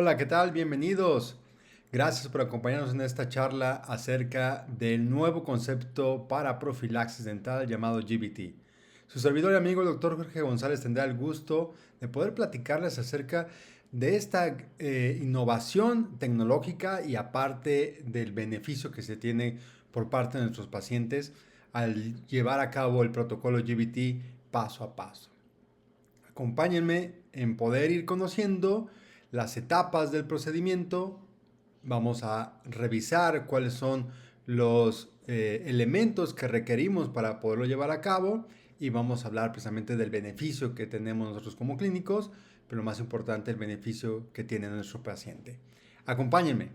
Hola, ¿qué tal? Bienvenidos. Gracias por acompañarnos en esta charla acerca del nuevo concepto para profilaxis dental llamado GBT. Su servidor y amigo el doctor Jorge González tendrá el gusto de poder platicarles acerca de esta innovación tecnológica y aparte del beneficio que se tiene por parte de nuestros pacientes al llevar a cabo el protocolo GBT paso a paso. Acompáñenme en poder ir conociendo las etapas del procedimiento. Vamos a revisar cuáles son los elementos que requerimos para poderlo llevar a cabo y vamos a hablar precisamente del beneficio que tenemos nosotros como clínicos, pero lo más importante, el beneficio que tiene nuestro paciente. Acompáñenme.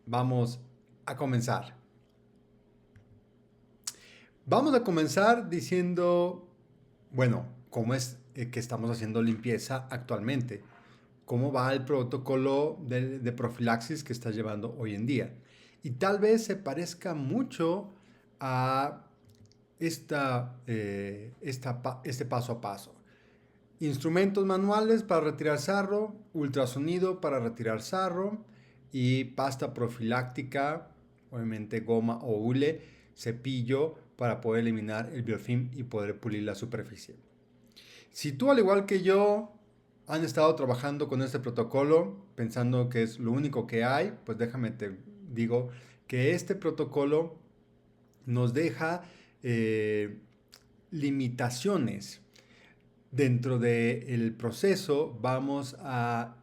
Vamos a comenzar. Vamos a comenzar diciendo, bueno, cómo es que estamos haciendo limpieza actualmente. Cómo va el protocolo de profilaxis que estás llevando hoy en día. Y tal vez se parezca mucho a este paso a paso. Instrumentos manuales para retirar sarro, ultrasonido para retirar sarro y pasta profiláctica, obviamente goma o hule, cepillo para poder eliminar el biofilm y poder pulir la superficie. Si tú, al igual que yo, han estado trabajando con este protocolo, pensando que es lo único que hay, pues déjame te digo que este protocolo nos deja limitaciones. Dentro del proceso vamos a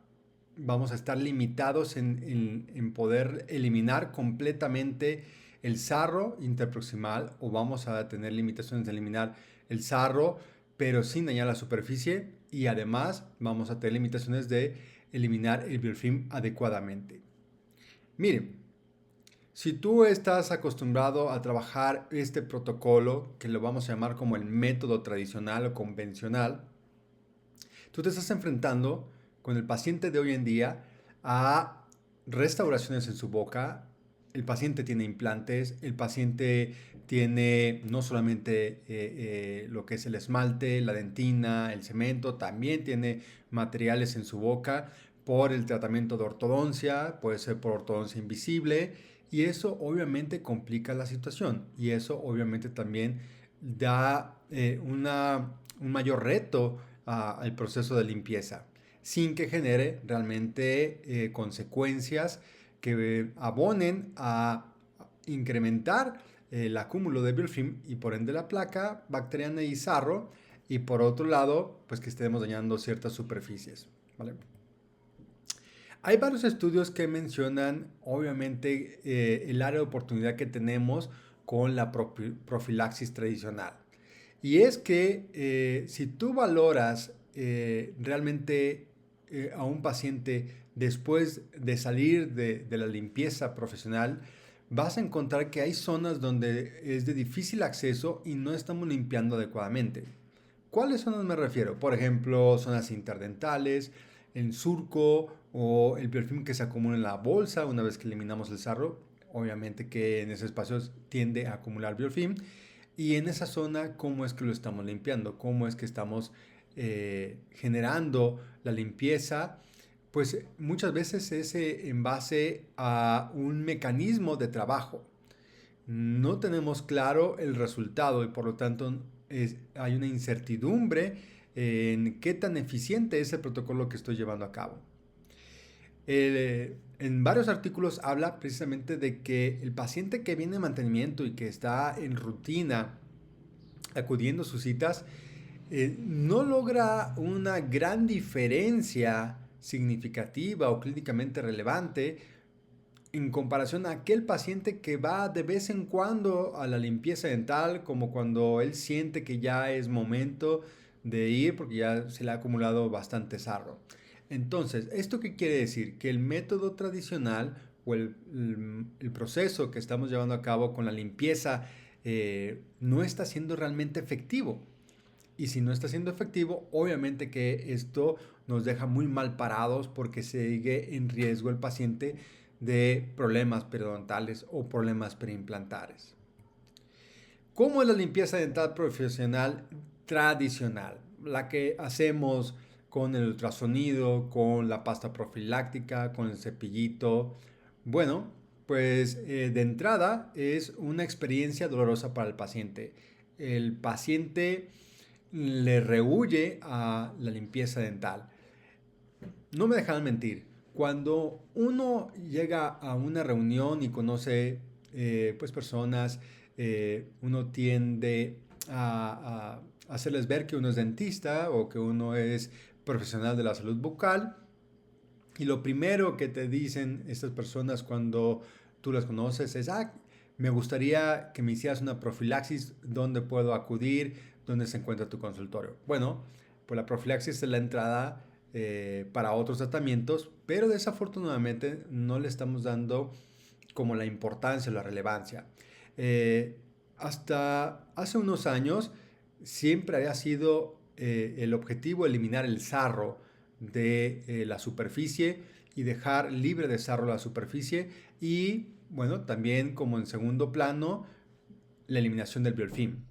estar limitados en poder eliminar completamente el sarro interproximal o vamos a tener limitaciones de eliminar el sarro pero sin dañar la superficie y además vamos a tener limitaciones de eliminar el biofilm adecuadamente. Miren, si tú estás acostumbrado a trabajar este protocolo, que lo vamos a llamar como el método tradicional o convencional, tú te estás enfrentando con el paciente de hoy en día a restauraciones en su boca. El paciente tiene implantes, el paciente tiene no solamente lo que es el esmalte, la dentina, el cemento, también tiene materiales en su boca por el tratamiento de ortodoncia, puede ser por ortodoncia invisible y eso obviamente complica la situación y eso obviamente también da un mayor reto al proceso de limpieza sin que genere realmente consecuencias que abonen a incrementar el acúmulo de biofilm y por ende la placa bacteriana y sarro y por otro lado pues que estemos dañando ciertas superficies, ¿vale? Hay varios estudios que mencionan obviamente el área de oportunidad que tenemos con la profilaxis tradicional. Y es que si tú valoras realmente a un paciente después de salir de la limpieza profesional, vas a encontrar que hay zonas donde es de difícil acceso y no estamos limpiando adecuadamente. ¿Cuáles zonas me refiero? Por ejemplo, zonas interdentales, el surco o el biofilm que se acumula en la bolsa una vez que eliminamos el sarro. Obviamente que en ese espacio tiende a acumular biofilm. Y en esa zona, ¿cómo es que lo estamos limpiando? ¿Cómo es que estamos generando la limpieza? Pues muchas veces es en base a un mecanismo de trabajo. No tenemos claro el resultado y por lo tanto hay una incertidumbre en qué tan eficiente es el protocolo que estoy llevando a cabo. En varios artículos habla precisamente de que el paciente que viene de mantenimiento y que está en rutina acudiendo a sus citas no logra una gran diferencia significativa o clínicamente relevante en comparación a aquel paciente que va de vez en cuando a la limpieza dental, como cuando él siente que ya es momento de ir porque ya se le ha acumulado bastante sarro. Entonces, ¿esto qué quiere decir? Que el método tradicional o el proceso que estamos llevando a cabo con la limpieza no está siendo realmente efectivo. Y si no está siendo efectivo, obviamente que esto nos deja muy mal parados porque sigue en riesgo el paciente de problemas periodontales o problemas preimplantares. ¿Cómo es la limpieza dental profesional tradicional? La que hacemos con el ultrasonido, con la pasta profiláctica, con el cepillito. Bueno, pues de entrada es una experiencia dolorosa para el paciente. El paciente le rehúye a la limpieza dental. No me dejan mentir, cuando uno llega a una reunión y conoce pues personas, uno tiende a hacerles ver que uno es dentista o que uno es profesional de la salud bucal. Y lo primero que te dicen estas personas cuando tú las conoces es, me gustaría que me hicieras una profilaxis, ¿dónde puedo acudir? ¿Dónde se encuentra tu consultorio? Bueno, pues la profilaxis es la entrada para otros tratamientos, pero desafortunadamente no le estamos dando como la importancia o la relevancia. Eh, Hasta hace unos años siempre había sido el objetivo eliminar el sarro de la superficie y dejar libre de sarro la superficie y bueno, también como en segundo plano la eliminación del biofilm.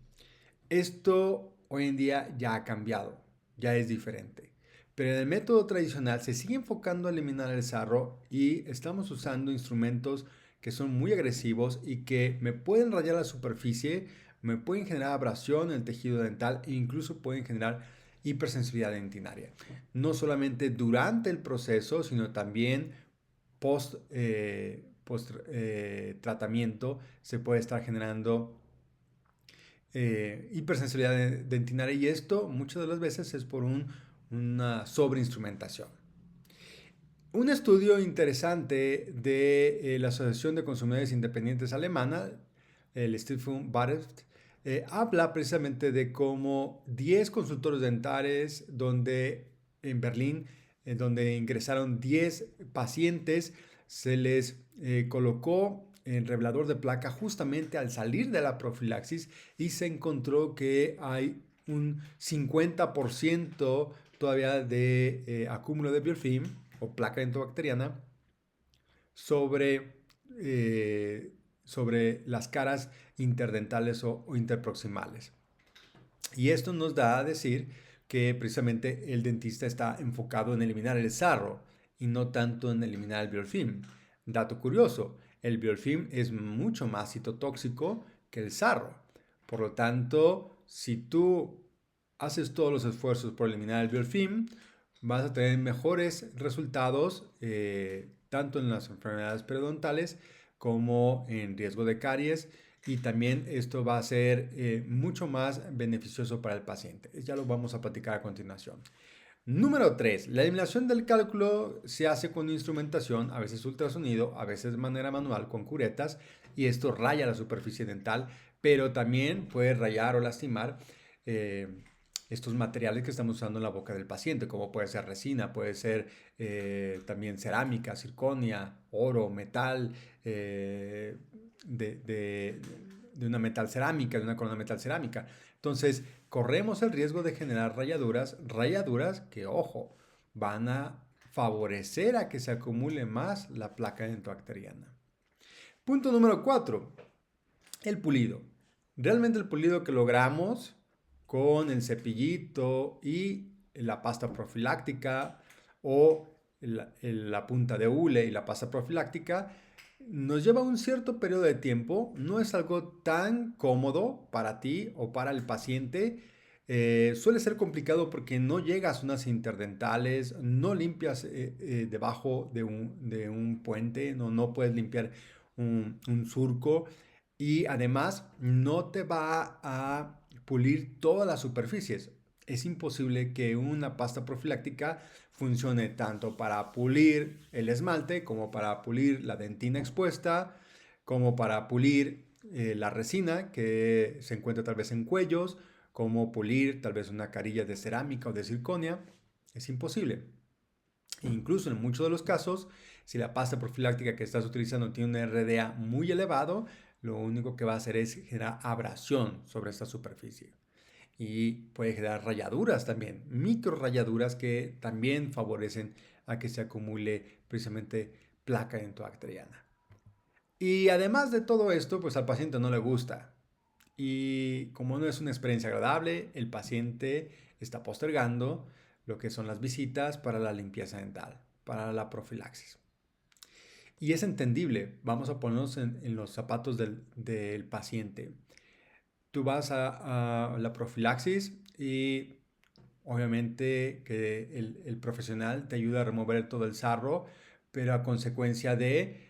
Esto hoy en día ya ha cambiado, ya es diferente. Pero en el método tradicional se sigue enfocando a eliminar el sarro y estamos usando instrumentos que son muy agresivos y que me pueden rayar la superficie, me pueden generar abrasión en el tejido dental e incluso pueden generar hipersensibilidad dentinaria. No solamente durante el proceso, sino también post tratamiento se puede estar generando hipersensibilidad dentinaria y esto muchas de las veces es por una sobreinstrumentación. Un estudio interesante de la Asociación de Consumidores Independientes Alemana, el Stiftung Warentest, habla precisamente de cómo 10 consultorios dentales donde en Berlín, donde ingresaron 10 pacientes, se les colocó el revelador de placa justamente al salir de la profilaxis y se encontró que hay un 50% todavía de acúmulo de biofilm o placa dentobacteriana sobre, sobre las caras interdentales o interproximales. Y esto nos da a decir que precisamente el dentista está enfocado en eliminar el sarro y no tanto en eliminar el biofilm. Dato curioso, el biofilm es mucho más citotóxico que el sarro. Por lo tanto, si tú haces todos los esfuerzos por eliminar el biofilm, vas a tener mejores resultados tanto en las enfermedades periodontales como en riesgo de caries y también esto va a ser mucho más beneficioso para el paciente. Ya lo vamos a platicar a continuación. Número 3. La eliminación del cálculo se hace con instrumentación, a veces ultrasonido, a veces de manera manual con curetas y esto raya la superficie dental, pero también puede rayar o lastimar eh, estos materiales que estamos usando en la boca del paciente, como puede ser resina, puede ser también cerámica, circonia, oro, metal, de, de, de una metal cerámica, de una corona metal cerámica. Entonces, corremos el riesgo de generar rayaduras que, ojo, van a favorecer a que se acumule más la placa dentobacteriana. Punto número 4, el pulido. Realmente el pulido que logramos con el cepillito y la pasta profiláctica o la punta de hule y la pasta profiláctica nos lleva un cierto periodo de tiempo, no es algo tan cómodo para ti o para el paciente. Suele ser complicado porque no llegas a unas interdentales, no limpias debajo de un puente, no puedes limpiar un surco y además no te va a pulir todas las superficies. Es imposible que una pasta profiláctica funcione tanto para pulir el esmalte como para pulir la dentina expuesta, como para pulir la resina que se encuentra tal vez en cuellos, como pulir tal vez una carilla de cerámica o de circonia. Es imposible. E incluso en muchos de los casos, si la pasta profiláctica que estás utilizando tiene un RDA muy elevado, lo único que va a hacer es generar abrasión sobre esta superficie. Y puede generar rayaduras también, micro rayaduras que también favorecen a que se acumule precisamente placa dentobacteriana. Y además de todo esto, pues al paciente no le gusta. Y como no es una experiencia agradable, el paciente está postergando lo que son las visitas para la limpieza dental, para la profilaxis. Y es entendible, vamos a ponernos en los zapatos del paciente. Tú vas a la profilaxis y obviamente que el profesional te ayuda a remover todo el sarro, pero a consecuencia de,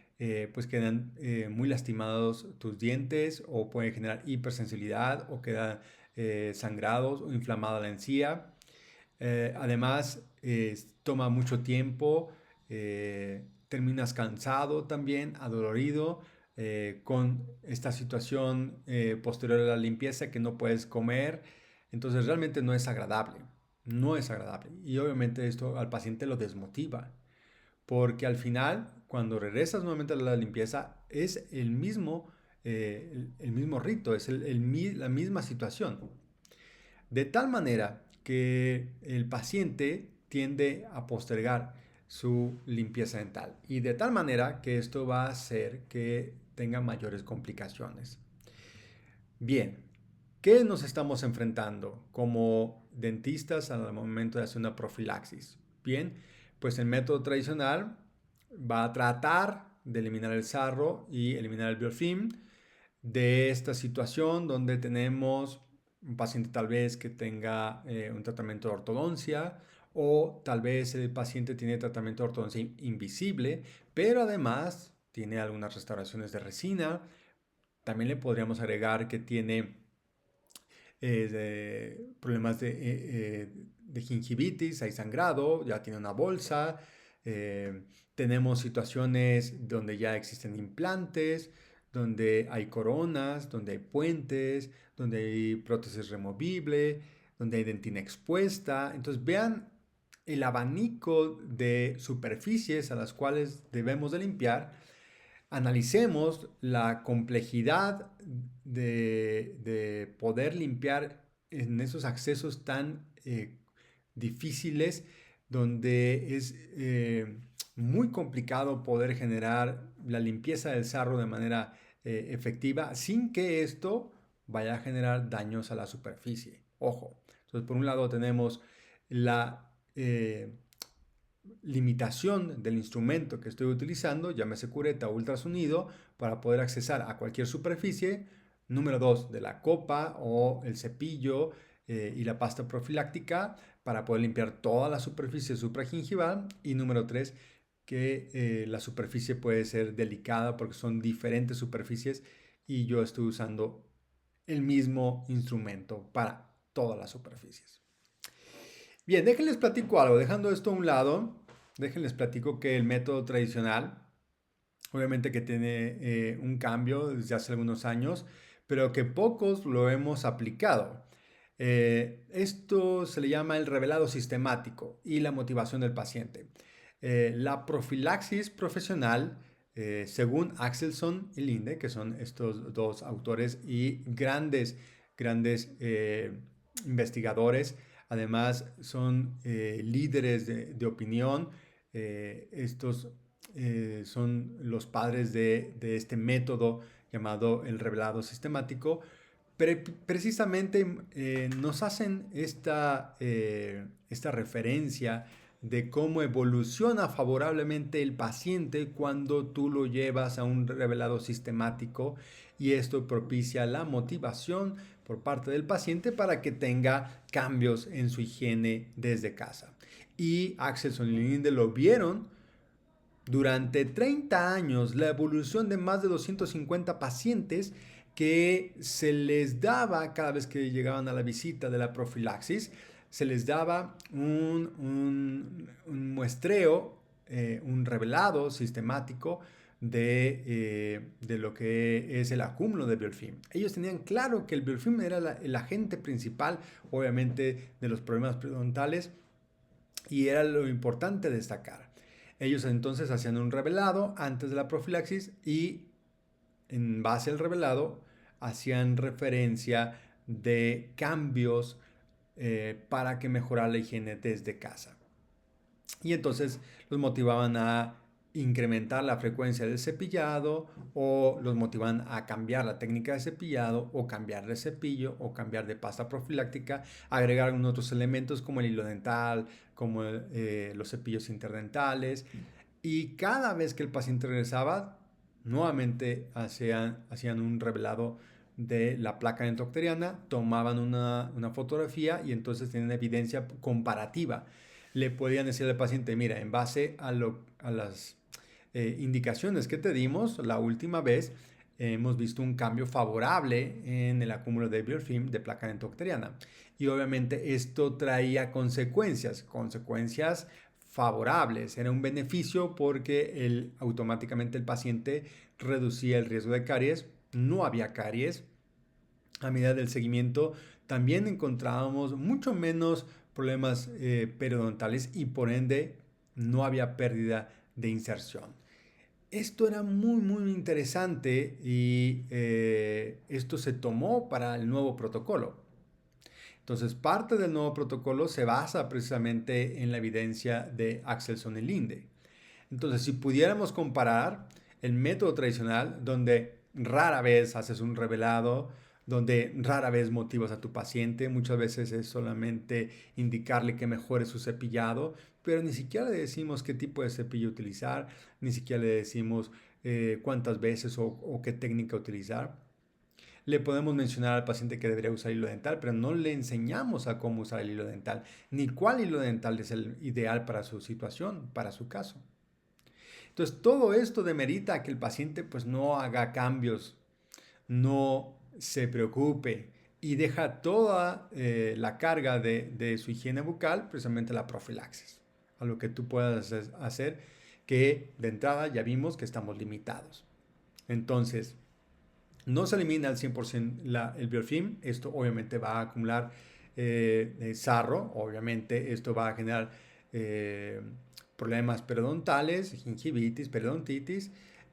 pues quedan muy lastimados tus dientes o puede generar hipersensibilidad o quedan sangrados o inflamada la encía. Además, toma mucho tiempo, terminas cansado también, adolorido, con esta situación posterior a la limpieza que no puedes comer. Entonces realmente no es agradable, no es agradable. Y obviamente esto al paciente lo desmotiva, porque al final, cuando regresas nuevamente a la limpieza, es el mismo rito, es la misma situación. De tal manera que el paciente tiende a postergar su limpieza dental y de tal manera que esto va a hacer que tenga mayores complicaciones. Bien, ¿qué nos estamos enfrentando como dentistas al momento de hacer una profilaxis? Bien, pues el método tradicional va a tratar de eliminar el sarro y eliminar el biofilm de esta situación donde tenemos un paciente tal vez que tenga un tratamiento de ortodoncia o tal vez el paciente tiene tratamiento de ortodoncia invisible, pero además tiene algunas restauraciones de resina. También le podríamos agregar que tiene problemas de gingivitis, hay sangrado, ya tiene una bolsa. Tenemos situaciones donde ya existen implantes, donde hay coronas, donde hay puentes, donde hay prótesis removible, donde hay dentina expuesta. Entonces vean el abanico de superficies a las cuales debemos de limpiar. Analicemos la complejidad de poder limpiar en esos accesos tan difíciles donde es muy complicado poder generar la limpieza del sarro de manera efectiva sin que esto vaya a generar daños a la superficie. Ojo, entonces por un lado tenemos la limitación del instrumento que estoy utilizando, llámese cureta o ultrasonido, para poder accesar a cualquier superficie. Número 2, de la copa o el cepillo y la pasta profiláctica para poder limpiar toda la superficie supragingival. Y número 3, que la superficie puede ser delicada porque son diferentes superficies y yo estoy usando el mismo instrumento para todas las superficies. Bien, déjenles platico algo, dejando esto a un lado, déjenles platico que el método tradicional, obviamente que tiene un cambio desde hace algunos años, pero que pocos lo hemos aplicado. Esto se le llama el revelado sistemático y la motivación del paciente. La profilaxis profesional, según Axelson y Linde, que son estos dos autores y grandes investigadores, además son líderes de opinión. Estos son los padres de este método llamado el revelado sistemático. Precisamente nos hacen esta referencia de cómo evoluciona favorablemente el paciente cuando tú lo llevas a un revelado sistemático y esto propicia la motivación por parte del paciente para que tenga cambios en su higiene desde casa. Y Axelson y Linde lo vieron durante 30 años, la evolución de más de 250 pacientes que se les daba cada vez que llegaban a la visita de la profilaxis, se les daba un muestreo, un revelado sistemático de lo que es el acúmulo de biofilm. Ellos tenían claro que el biofilm era el agente principal, obviamente, de los problemas periodontales y era lo importante destacar. Ellos entonces hacían un revelado antes de la profilaxis y en base al revelado hacían referencia de cambios para que mejorara la higiene desde casa. Y entonces los motivaban a incrementar la frecuencia del cepillado o los motivan a cambiar la técnica de cepillado o cambiar de cepillo o cambiar de pasta profiláctica, agregar algunos otros elementos como el hilo dental, como los cepillos interdentales. Y cada vez que el paciente regresaba, nuevamente hacían un revelado de la placa dentobacteriana, tomaban una fotografía y entonces tenían evidencia comparativa. Le podían decir al paciente, mira, en base a las indicaciones que te dimos la última vez, hemos visto un cambio favorable en el acúmulo de biofilm de placa dentobacteriana. Y obviamente esto traía consecuencias favorables. Era un beneficio porque automáticamente el paciente reducía el riesgo de caries, no había caries. A medida del seguimiento también encontrábamos mucho menos problemas periodontales y por ende no había pérdida de inserción. Esto era muy interesante y esto se tomó para el nuevo protocolo. Entonces, parte del nuevo protocolo se basa precisamente en la evidencia de Axelsson y Linde. Entonces, si pudiéramos comparar el método tradicional, donde rara vez haces un revelado, donde rara vez motivas a tu paciente, muchas veces es solamente indicarle que mejore su cepillado, pero ni siquiera le decimos qué tipo de cepillo utilizar, ni siquiera le decimos cuántas veces o qué técnica utilizar. Le podemos mencionar al paciente que debería usar hilo dental, pero no le enseñamos a cómo usar el hilo dental, ni cuál hilo dental es el ideal para su situación, para su caso. Entonces, todo esto demerita que el paciente pues no haga cambios, no se preocupe y deja toda la carga de su higiene bucal, precisamente la profilaxis, a lo que tú puedas hacer, que de entrada ya vimos que estamos limitados. Entonces, no se elimina al 100% el biofilm. Esto obviamente va a acumular sarro. Obviamente esto va a generar problemas periodontales, gingivitis, periodontitis.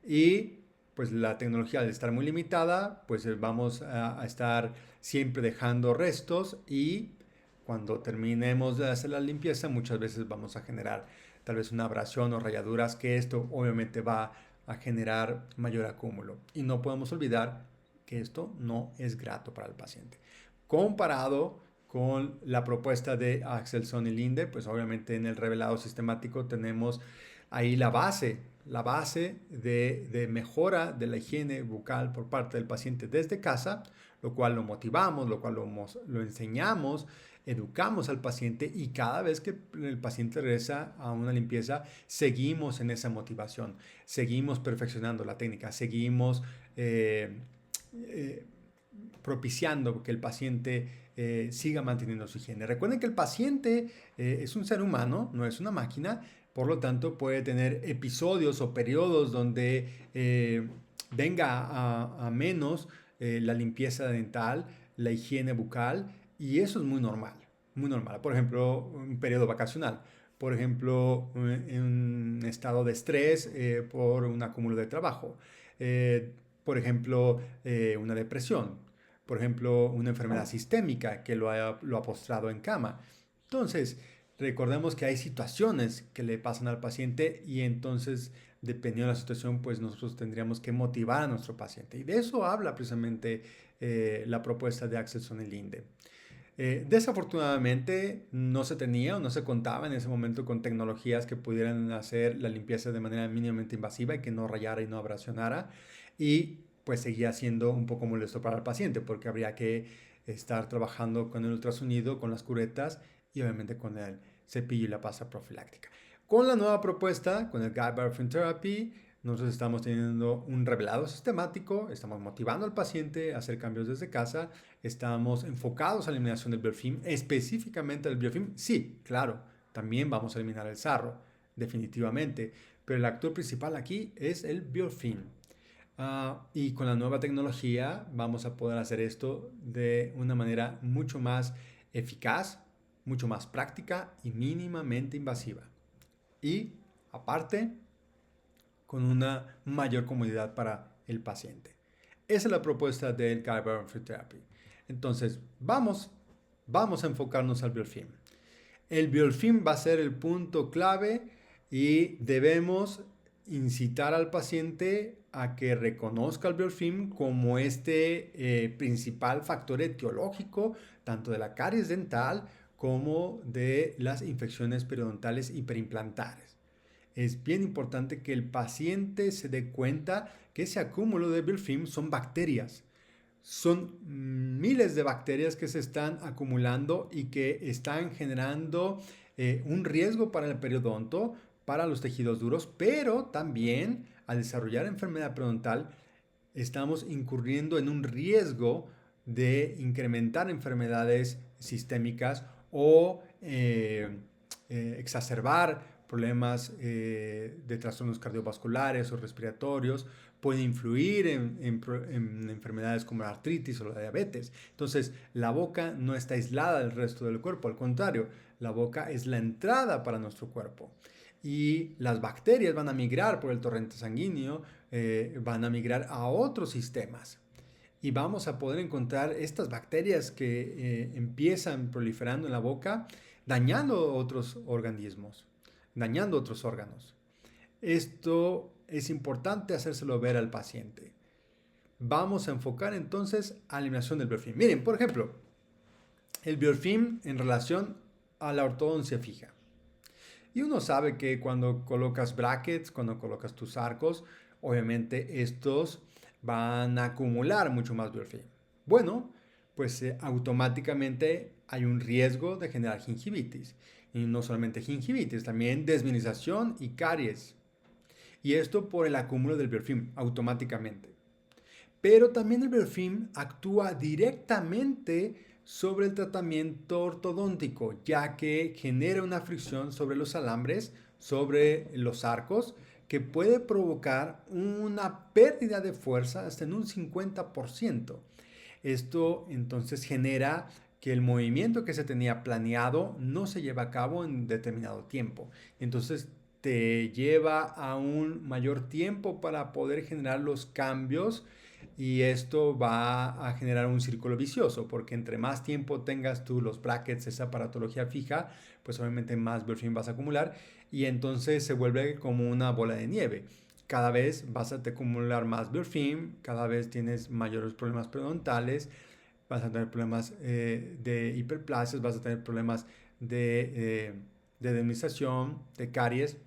Y pues la tecnología al estar muy limitada, pues vamos a estar siempre dejando restos y cuando terminemos de hacer la limpieza muchas veces vamos a generar tal vez una abrasión o rayaduras, que esto obviamente va a generar mayor acúmulo. Y no podemos olvidar que esto no es grato para el paciente. Comparado con la propuesta de Axelsson y Linde, pues obviamente en el revelado sistemático tenemos ahí la base de mejora de la higiene bucal por parte del paciente desde casa, lo cual lo motivamos, lo cual lo enseñamos, educamos al paciente y cada vez que el paciente regresa a una limpieza, seguimos en esa motivación, seguimos perfeccionando la técnica, seguimos propiciando que el paciente siga manteniendo su higiene. Recuerden que el paciente es un ser humano, no es una máquina, por lo tanto puede tener episodios o periodos donde venga a menos la limpieza dental, la higiene bucal, y eso es muy normal, muy normal. Por ejemplo, un periodo vacacional. Por ejemplo, en un estado de estrés por un acúmulo de trabajo. Por ejemplo, una depresión. Por ejemplo, una enfermedad sistémica que lo ha postrado en cama. Entonces, recordemos que hay situaciones que le pasan al paciente y entonces, dependiendo de la situación, pues nosotros tendríamos que motivar a nuestro paciente. Y de eso habla precisamente la propuesta de Axelsson y Linde. Desafortunadamente no se tenía o no se contaba en ese momento con tecnologías que pudieran hacer la limpieza de manera mínimamente invasiva y que no rayara y no abrasionara, y pues seguía siendo un poco molesto para el paciente porque habría que estar trabajando con el ultrasonido, con las curetas y obviamente con el cepillo y la pasta profiláctica. Con la nueva propuesta, con el Guide Biofilm Therapy, nosotros estamos teniendo un revelado sistemático, estamos motivando al paciente a hacer cambios desde casa, estamos enfocados a la eliminación del biofilm, específicamente el biofilm. Sí, claro, también vamos a eliminar el sarro, definitivamente, pero el actor principal aquí es el biofilm. Y con la nueva tecnología vamos a poder hacer esto de una manera mucho más eficaz, mucho más práctica y mínimamente invasiva. Y aparte, con una mayor comodidad para el paciente. Esa es la propuesta del Guide Biofilm Therapy. Entonces, vamos a enfocarnos al biofilm. El biofilm va a ser el punto clave y debemos incitar al paciente a que reconozca el biofilm como principal factor etiológico tanto de la caries dental como de las infecciones periodontales hiperimplantares. Es bien importante que el paciente se dé cuenta que ese acúmulo de biofilm son bacterias. Son miles de bacterias que se están acumulando y que están generando un riesgo para el periodonto, para los tejidos duros, pero también al desarrollar enfermedad periodontal estamos incurriendo en un riesgo de incrementar enfermedades sistémicas o exacerbar problemas de trastornos cardiovasculares o respiratorios, puede influir en enfermedades como la artritis o la diabetes. Entonces, la boca no está aislada del resto del cuerpo, al contrario, la boca es la entrada para nuestro cuerpo. Y las bacterias van a migrar por el torrente sanguíneo, van a migrar a otros sistemas. Y vamos a poder encontrar estas bacterias que empiezan proliferando en la boca, dañando otros organismos, dañando otros órganos. Esto es importante hacérselo ver al paciente. Vamos a enfocar entonces a la eliminación del biofilm. Miren, por ejemplo, el biofilm en relación a la ortodoncia fija. Y uno sabe que cuando colocas brackets, cuando colocas tus arcos, obviamente estos van a acumular mucho más biofilm. Bueno, pues automáticamente hay un riesgo de generar gingivitis. Y no solamente gingivitis, también desmineralización y caries. Y esto por el acúmulo del biofilm automáticamente. Pero también el biofilm actúa directamente sobre el tratamiento ortodóntico, ya que genera una fricción sobre los alambres, sobre los arcos, que puede provocar una pérdida de fuerza hasta en un 50%. Esto entonces genera que el movimiento que se tenía planeado no se lleva a cabo en determinado tiempo. Entonces te lleva a un mayor tiempo para poder generar los cambios y esto va a generar un círculo vicioso porque entre más tiempo tengas tú los brackets, esa aparatología fija, pues obviamente más biofilm vas a acumular y entonces se vuelve como una bola de nieve. Cada vez vas a acumular más biofilm, cada vez tienes mayores problemas periodontales, vas a tener problemas de hiperplasias, vas a tener problemas de desmineralización, de caries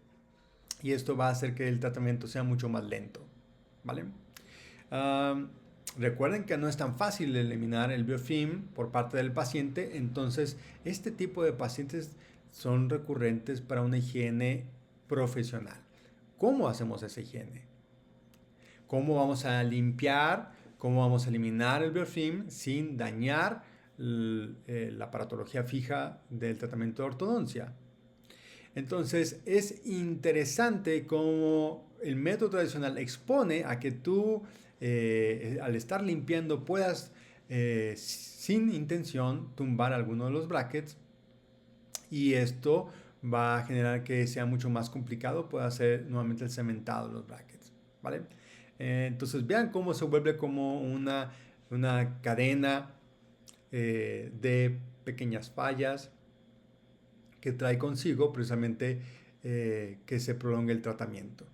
y esto va a hacer que el tratamiento sea mucho más lento, ¿vale? Recuerden que no es tan fácil eliminar el biofilm por parte del paciente, entonces este tipo de pacientes son recurrentes para una higiene profesional. ¿Cómo hacemos esa higiene? ¿Cómo vamos a limpiar? ¿Cómo vamos a eliminar el biofilm sin dañar la aparatología fija del tratamiento de ortodoncia? Entonces es interesante cómo el método tradicional expone a que tú al estar limpiando puedas sin intención tumbar alguno de los brackets y esto va a generar que sea mucho más complicado, pueda ser nuevamente el cementado de los brackets, ¿vale? Entonces vean cómo se vuelve como una cadena de pequeñas fallas que trae consigo precisamente que se prolongue el tratamiento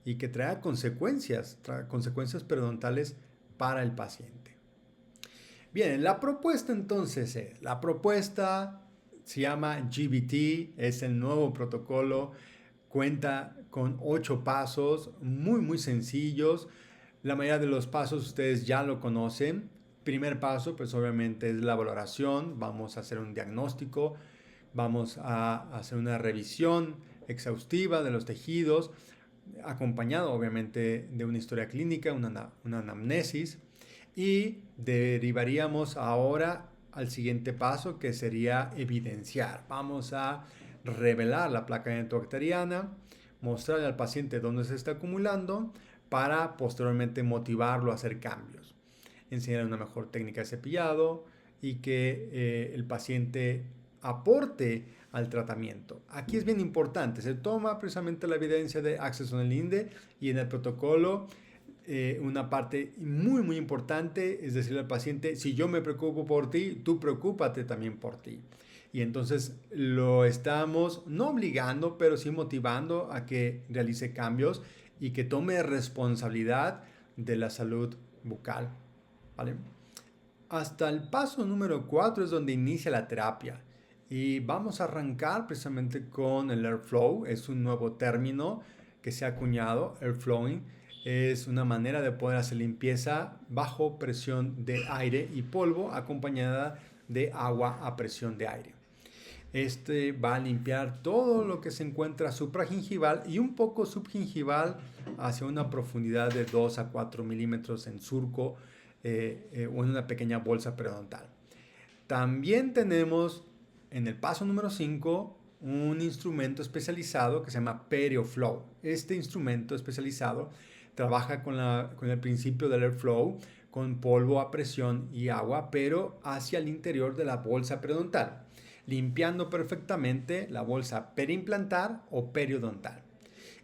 y que trae consecuencias periodontales para el paciente. Bien, la propuesta entonces la propuesta se llama GBT, es el nuevo protocolo, cuenta con 8 pasos muy sencillos. La mayoría de los pasos ustedes ya lo conocen. Primer paso, pues obviamente es la valoración. Vamos a hacer un diagnóstico, vamos a hacer una revisión exhaustiva de los tejidos, acompañado obviamente de una historia clínica, una anamnesis, y derivaríamos ahora al siguiente paso que sería evidenciar. Vamos a revelar la placa dentobacteriana, mostrarle al paciente dónde se está acumulando para posteriormente motivarlo a hacer cambios. Enseñar una mejor técnica de cepillado y que el paciente aporte al tratamiento. Aquí es bien importante, se toma precisamente la evidencia de Access on el INDE y en el protocolo una parte muy importante es decirle al paciente, si yo me preocupo por ti, tú preocúpate también por ti. Y entonces lo estamos no obligando, pero sí motivando a que realice cambios y que tome responsabilidad de la salud bucal, ¿vale? Hasta el paso número 4 es donde inicia la terapia y vamos a arrancar precisamente con el airflow. Es un nuevo término que se ha acuñado. Airflowing es una manera de poder hacer limpieza bajo presión de aire y polvo acompañada de agua a presión de aire. Este va a limpiar todo lo que se encuentra supragingival y un poco subgingival hacia una profundidad de 2 a 4 milímetros en surco o en una pequeña bolsa periodontal. También tenemos en el paso número 5 un instrumento especializado que se llama PerioFlow. Este instrumento especializado trabaja con el principio del airflow, con polvo a presión y agua, pero hacia el interior de la bolsa periodontal, limpiando perfectamente la bolsa periimplantar o periodontal.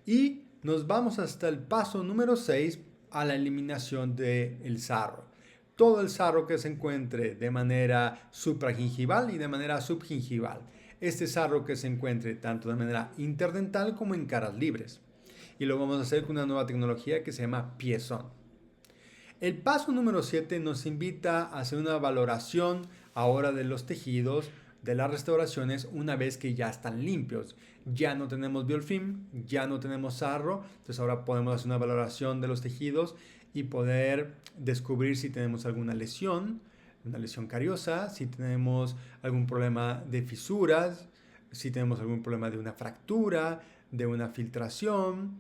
Y nos vamos hasta el paso número 6 a la eliminación del sarro. Todo el sarro que se encuentre de manera supragingival y de manera subgingival. Este sarro que se encuentre tanto de manera interdental como en caras libres. Y lo vamos a hacer con una nueva tecnología que se llama Piezón. El paso número 7 nos invita a hacer una valoración ahora de los tejidos, de las restauraciones, una vez que ya están limpios. Ya no tenemos biofilm, ya no tenemos sarro, entonces ahora podemos hacer una valoración de los tejidos y poder descubrir si tenemos alguna lesión, una lesión cariosa, si tenemos algún problema de fisuras, si tenemos algún problema de una fractura, de una filtración.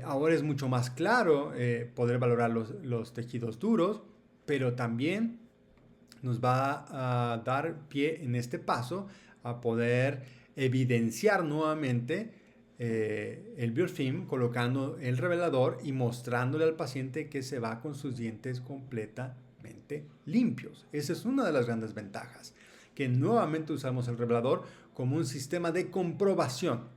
Ahora es mucho más claro poder valorar los tejidos duros, pero también nos va a dar pie en este paso a poder evidenciar nuevamente el biofilm colocando el revelador y mostrándole al paciente que se va con sus dientes completamente limpios. Esa es una de las grandes ventajas, que nuevamente usamos el revelador como un sistema de comprobación.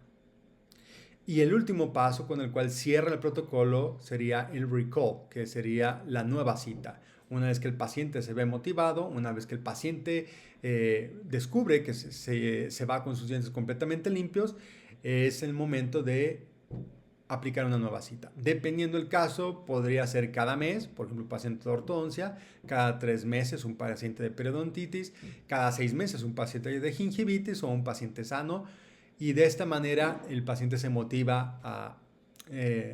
Y el último paso con el cual cierra el protocolo sería el recall, que sería la nueva cita. Una vez que el paciente se ve motivado, una vez que el paciente descubre que se va con sus dientes completamente limpios, es el momento de aplicar una nueva cita. Dependiendo del caso, podría ser cada mes, por ejemplo, un paciente de ortodoncia, cada 3 meses un paciente de periodontitis, cada 6 meses un paciente de gingivitis o un paciente sano. Y de esta manera el paciente se motiva a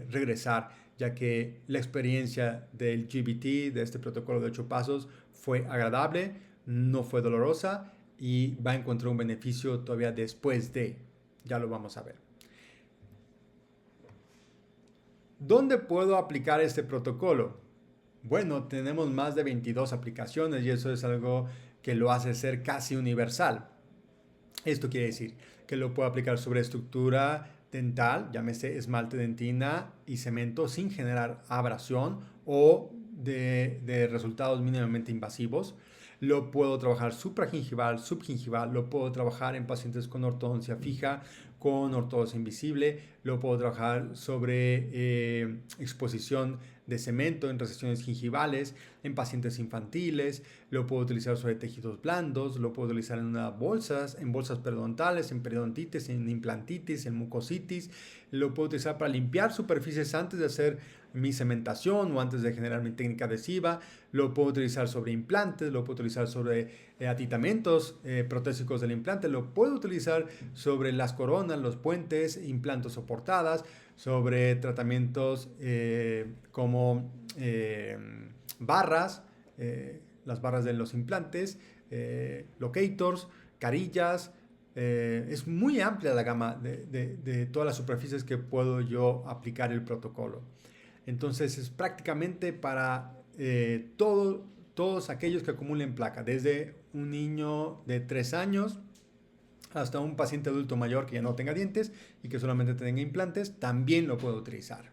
regresar, ya que la experiencia del GBT, de este protocolo de 8 pasos, fue agradable, no fue dolorosa y va a encontrar un beneficio todavía después de. Ya lo vamos a ver. ¿Dónde puedo aplicar este protocolo? Bueno, tenemos más de 22 aplicaciones y eso es algo que lo hace ser casi universal. Esto quiere decir que lo puedo aplicar sobre estructura dental, llámese esmalte, dentina y cemento sin generar abrasión o de resultados mínimamente invasivos. Lo puedo trabajar supragingival, subgingival, lo puedo trabajar en pacientes con ortodoncia fija, con ortodoncia invisible, lo puedo trabajar sobre exposición de cemento en recesiones gingivales, en pacientes infantiles, lo puedo utilizar sobre tejidos blandos, lo puedo utilizar en bolsas periodontales, en periodontitis, en implantitis, en mucositis, lo puedo utilizar para limpiar superficies antes de hacer mi cementación o antes de generar mi técnica adhesiva, lo puedo utilizar sobre implantes, lo puedo utilizar sobre atitamentos protésicos del implante, lo puedo utilizar sobre las coronas, los puentes, implantes soportadas, sobre tratamientos como barras, las barras de los implantes, locators, carillas. Es muy amplia la gama de todas las superficies que puedo yo aplicar el protocolo. Entonces es prácticamente para todos aquellos que acumulen placa, desde un niño de 3 años hasta un paciente adulto mayor que ya no tenga dientes y que solamente tenga implantes, también lo puedo utilizar.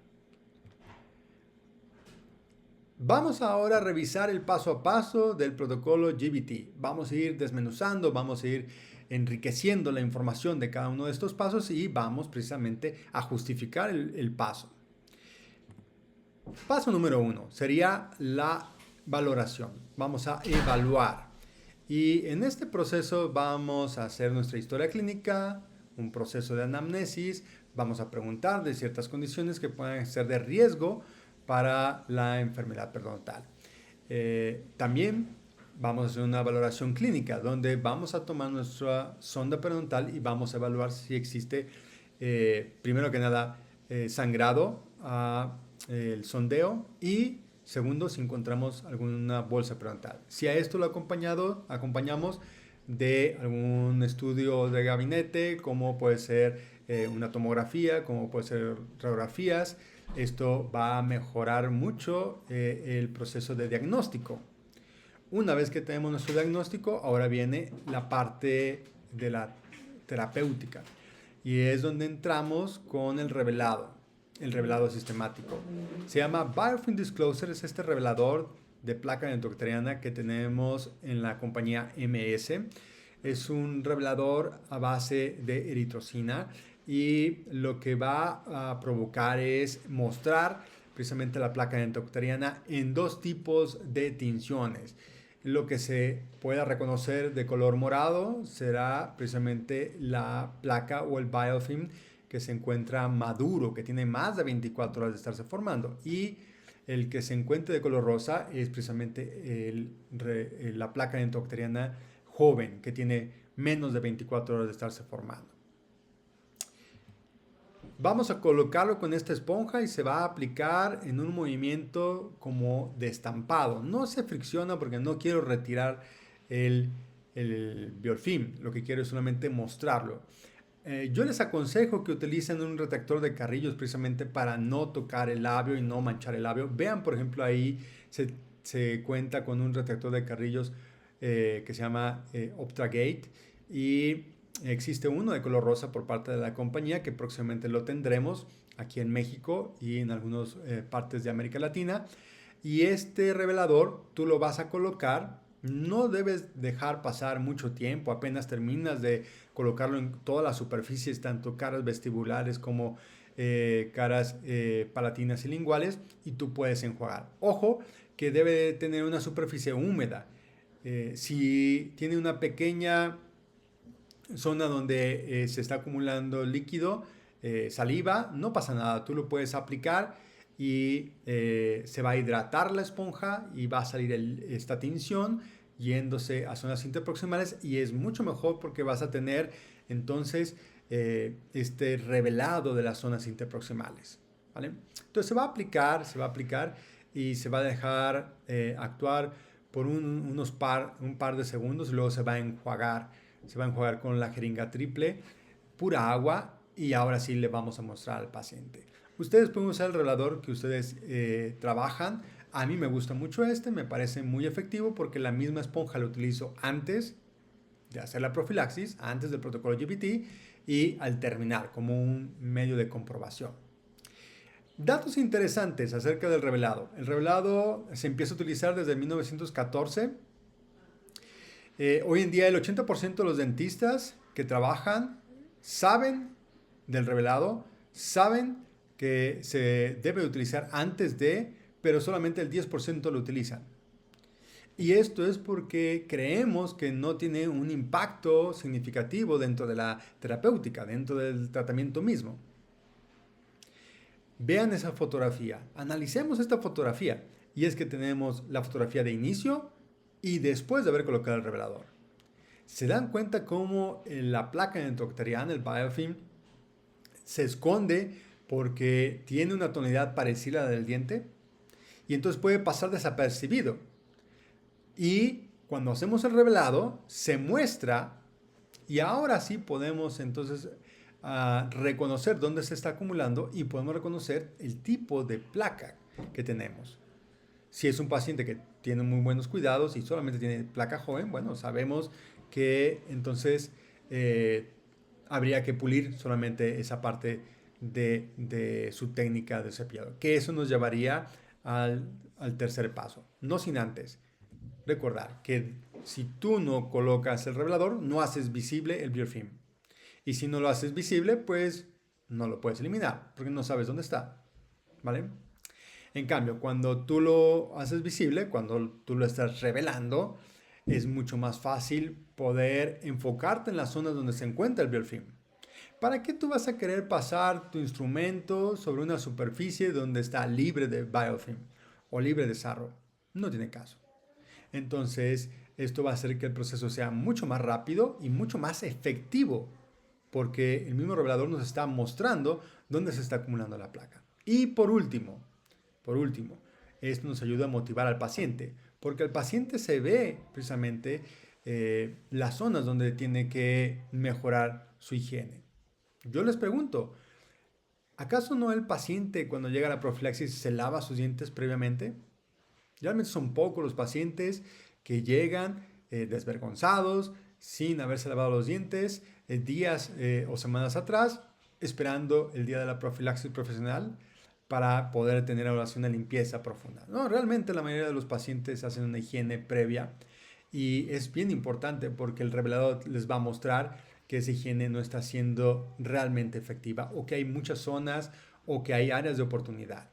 Vamos ahora a revisar el paso a paso del protocolo GBT. Vamos a ir desmenuzando, vamos a ir enriqueciendo la información de cada uno de estos pasos y vamos precisamente a justificar el paso. Paso número 1 sería la valoración. Vamos a evaluar. Y en este proceso vamos a hacer nuestra historia clínica, un proceso de anamnesis, Vamos a preguntar de ciertas condiciones que puedan ser de riesgo para la enfermedad periodontal. También vamos a hacer una valoración clínica donde vamos a tomar nuestra sonda periodontal y vamos a evaluar si existe, primero que nada, sangrado, el sondeo y segundo, si encontramos alguna bolsa periodontal. Si a esto lo acompañamos de algún estudio de gabinete, como puede ser una tomografía, como puede ser radiografías, esto va a mejorar mucho el proceso de diagnóstico. Una vez que tenemos nuestro diagnóstico, ahora viene la parte de la terapéutica y es donde entramos con el revelado sistemático. Se llama Biofilm Disclosure, es este revelador de placa dentobacteriana que tenemos en la compañía MS. Es un revelador a base de eritrocina y lo que va a provocar es mostrar precisamente la placa dentobacteriana en dos tipos de tinciones. Lo que se pueda reconocer de color morado será precisamente la placa o el biofilm que se encuentra maduro, que tiene más de 24 horas de estarse formando. Y el que se encuentre de color rosa es precisamente la placa dentobacteriana joven, que tiene menos de 24 horas de estarse formando. Vamos a colocarlo con esta esponja y se va a aplicar en un movimiento como de estampado. No se fricciona porque no quiero retirar el biofilm. Lo que quiero es solamente mostrarlo. Yo les aconsejo que utilicen un retractor de carrillos precisamente para no tocar el labio y no manchar el labio. Vean, por ejemplo, ahí se cuenta con un retractor de carrillos que se llama Optragate y existe uno de color rosa por parte de la compañía que próximamente lo tendremos aquí en México y en algunas partes de América Latina. Y este revelador tú lo vas a colocar, no debes dejar pasar mucho tiempo, apenas terminas de colocarlo en todas las superficies, tanto caras vestibulares como caras palatinas y linguales, y tú puedes enjuagar. Ojo que debe tener una superficie húmeda. Si tiene una pequeña zona donde se está acumulando líquido, saliva, no pasa nada, tú lo puedes aplicar y se va a hidratar la esponja y va a salir esta tinción yéndose a zonas interproximales y es mucho mejor porque vas a tener entonces este revelado de las zonas interproximales, ¿vale? Entonces se va a aplicar y se va a dejar actuar por un par de segundos y luego se va a enjuagar. Se va a enjuagar con la jeringa triple, pura agua y ahora sí le vamos a mostrar al paciente. Ustedes pueden usar el revelador que ustedes trabajan. A mí me gusta mucho me parece muy efectivo porque la misma esponja la utilizo antes de hacer la profilaxis, antes del protocolo GPT y al terminar como un medio de comprobación. Datos interesantes acerca del revelado. El revelado se empieza a utilizar desde 1914. Hoy en día el 80% de los dentistas que trabajan saben del revelado, saben que se debe utilizar antes de, pero solamente el 10% lo utilizan. Y esto es porque creemos que no tiene un impacto significativo dentro de la terapéutica, dentro del tratamiento mismo. Vean esa fotografía, analicemos esta fotografía. Y es que tenemos la fotografía de inicio y después de haber colocado el revelador. ¿Se dan cuenta cómo la placa dentobacteriana, el biofilm, se esconde porque tiene una tonalidad parecida a la del diente? Y entonces puede pasar desapercibido. Y cuando hacemos el revelado, se muestra y ahora sí podemos entonces reconocer dónde se está acumulando y podemos reconocer el tipo de placa que tenemos. Si es un paciente que tiene muy buenos cuidados y solamente tiene placa joven, bueno, sabemos que entonces habría que pulir solamente esa parte de su técnica de cepillado, que eso nos llevaría al tercer paso. No sin antes recordar que si tú no colocas el revelador, no haces visible el biofilm. Y si no lo haces visible, pues no lo puedes eliminar, porque no sabes dónde está, ¿vale? En cambio, cuando tú lo haces visible, cuando tú lo estás revelando, es mucho más fácil poder enfocarte en las zonas donde se encuentra el biofilm. ¿Para qué tú vas a querer pasar tu instrumento sobre una superficie donde está libre de biofilm o libre de sarro? No tiene caso. Entonces, esto va a hacer que el proceso sea mucho más rápido y mucho más efectivo, porque el mismo revelador nos está mostrando dónde se está acumulando la placa. Y por último, esto nos ayuda a motivar al paciente, porque el paciente se ve precisamente las zonas donde tiene que mejorar su higiene. Yo les pregunto, ¿acaso no el paciente cuando llega a la profilaxis se lava sus dientes previamente? Realmente son pocos los pacientes que llegan desvergonzados, sin haberse lavado los dientes, días o semanas atrás, esperando el día de la profilaxis profesional para poder tener ahora sí una limpieza profunda. No, realmente la mayoría de los pacientes hacen una higiene previa y es bien importante porque el revelador les va a mostrar que esa higiene no está siendo realmente efectiva o que hay muchas zonas o que hay áreas de oportunidad.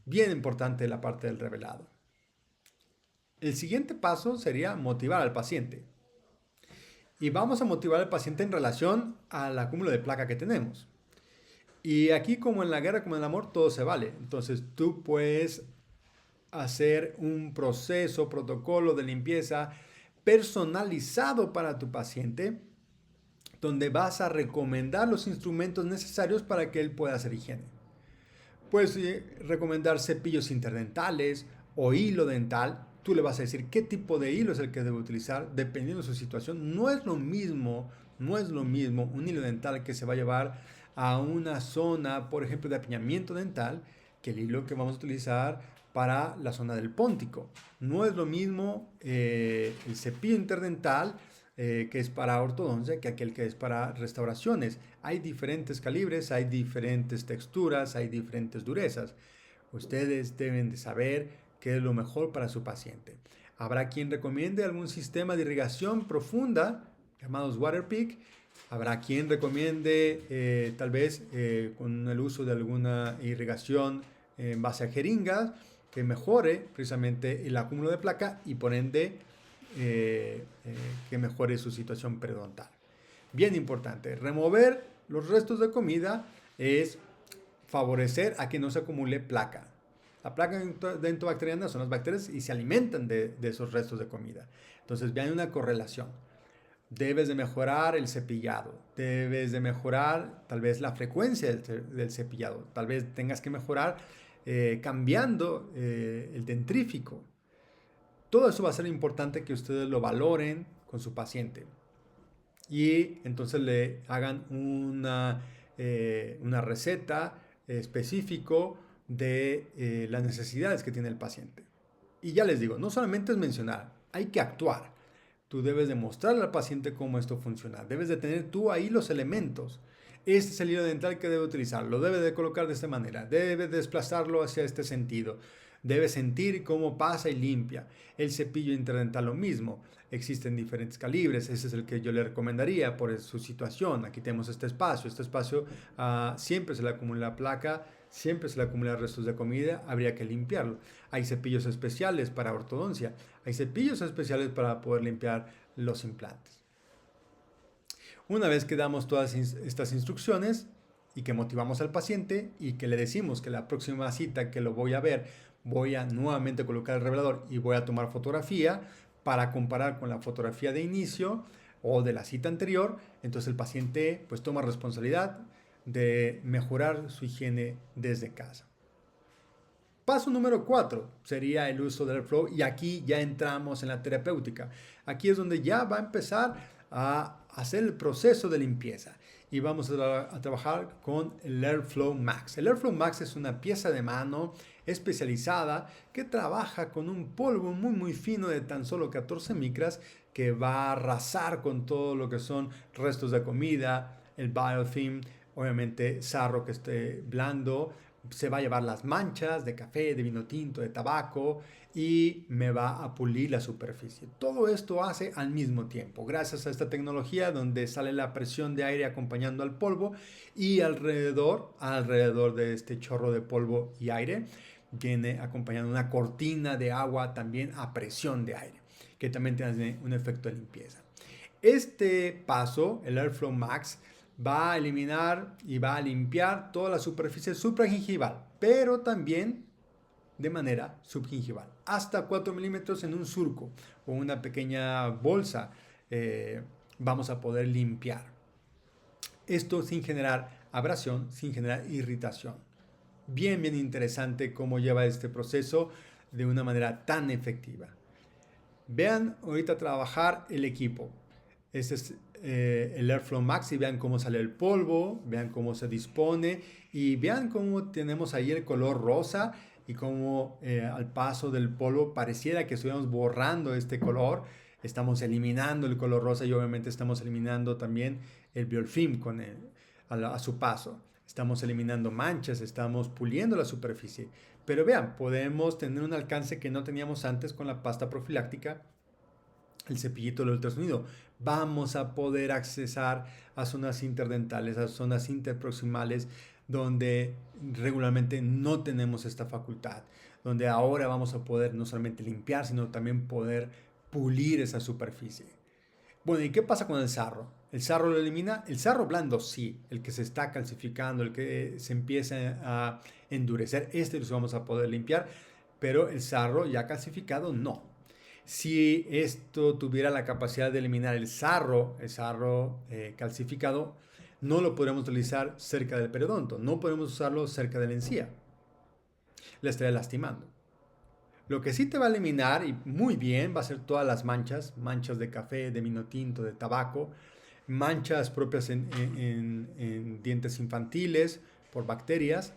Bien importante la parte del revelado. El siguiente paso sería motivar al paciente. Y vamos a motivar al paciente en relación al acúmulo de placa que tenemos. Y aquí, como en la guerra, como en el amor, todo se vale. Entonces tú puedes hacer un proceso, protocolo de limpieza personalizado para tu paciente, donde vas a recomendar los instrumentos necesarios para que él pueda hacer higiene. Puedes recomendar cepillos interdentales o hilo dental. Tú le vas a decir qué tipo de hilo es el que debe utilizar dependiendo de su situación. No es lo mismo un hilo dental que se va a llevar a una zona, por ejemplo, de apiñamiento dental, que el hilo que vamos a utilizar para la zona del póntico. No es lo mismo el cepillo interdental que es para ortodoncia que aquel que es para restauraciones. Hay diferentes calibres, hay diferentes texturas, hay diferentes durezas. Ustedes deben de saber qué es lo mejor para su paciente. Habrá quien recomiende algún sistema de irrigación profunda, llamados Waterpik. Habrá quien recomiende tal vez con el uso de alguna irrigación en base a jeringas que mejore precisamente el acúmulo de placa y por ende que mejore su situación periodontal. Bien importante, remover los restos de comida es favorecer a que no se acumule placa. La placa dentobacteriana son las bacterias y se alimentan de esos restos de comida. Entonces, vean una correlación. Debes de mejorar el cepillado, debes de mejorar tal vez la frecuencia del cepillado, tal vez tengas que mejorar cambiando el dentrífico. Todo eso va a ser importante que ustedes lo valoren con su paciente y entonces le hagan una receta específico de las necesidades que tiene el paciente. Y ya les digo, no solamente es mencionar, hay que actuar. Tú debes de mostrarle al paciente cómo esto funciona. Debes de tener tú ahí los elementos. Este es el hilo dental que debe utilizar. Lo debe de colocar de esta manera. Debe desplazarlo hacia este sentido. Debe sentir cómo pasa y limpia. El cepillo interdental lo mismo. Existen diferentes calibres. Ese es el que yo le recomendaría por su situación. Aquí tenemos este espacio. Este espacio siempre se le acumula placa, siempre se le acumula restos de comida. Habría que limpiarlo. Hay cepillos especiales para ortodoncia. Hay cepillos especiales para poder limpiar los implantes. Una vez que damos todas estas instrucciones y que motivamos al paciente y que le decimos que la próxima cita que lo voy a ver, voy a nuevamente colocar el revelador y voy a tomar fotografía para comparar con la fotografía de inicio o de la cita anterior, entonces el paciente pues toma responsabilidad de mejorar su higiene desde casa. Paso número 4 sería el uso del AirFlow y aquí ya entramos en la terapéutica. Aquí es donde ya va a empezar a hacer el proceso de limpieza y vamos a trabajar con el AirFlow Max. El AirFlow Max es una pieza de mano especializada que trabaja con un polvo muy fino de tan solo 14 micras que va a arrasar con todo lo que son restos de comida, el biofilm, obviamente sarro que esté blando, se va a llevar las manchas de café, de vino tinto, de tabaco y me va a pulir la superficie. Todo esto hace al mismo tiempo, gracias a esta tecnología donde sale la presión de aire acompañando al polvo y alrededor de este chorro de polvo y aire viene acompañando una cortina de agua también a presión de aire, que también tiene un efecto de limpieza. Este paso, el AirFlow Max, va a eliminar y va a limpiar toda la superficie supragingival, pero también de manera subgingival. Hasta 4 milímetros en un surco o una pequeña bolsa vamos a poder limpiar. Esto sin generar abrasión, sin generar irritación. Bien interesante cómo lleva este proceso de una manera tan efectiva. Vean ahorita trabajar el equipo. Este es el Airflow Max y vean cómo sale el polvo, vean cómo se dispone y vean cómo tenemos ahí el color rosa y cómo al paso del polvo pareciera que estuviéramos borrando este color. Estamos eliminando el color rosa y obviamente estamos eliminando también el biofilm a su paso. Estamos eliminando manchas, estamos puliendo la superficie. Pero vean, podemos tener un alcance que no teníamos antes con la pasta profiláctica, el cepillito del ultrasonido. Vamos a poder accesar a zonas interdentales, a zonas interproximales, donde regularmente no tenemos esta facultad. Donde ahora vamos a poder no solamente limpiar, sino también poder pulir esa superficie. Bueno, ¿y qué pasa con el sarro? ¿El sarro lo elimina? El sarro blando sí, el que se está calcificando, el que se empieza a endurecer, este lo vamos a poder limpiar, pero el sarro ya calcificado no. Si esto tuviera la capacidad de eliminar el sarro calcificado, no lo podríamos utilizar cerca del periodonto, no podemos usarlo cerca de la encía. Le estaría lastimando. Lo que sí te va a eliminar, y muy bien, va a ser todas las manchas de café, de vino tinto, de tabaco, manchas propias en dientes infantiles por bacterias,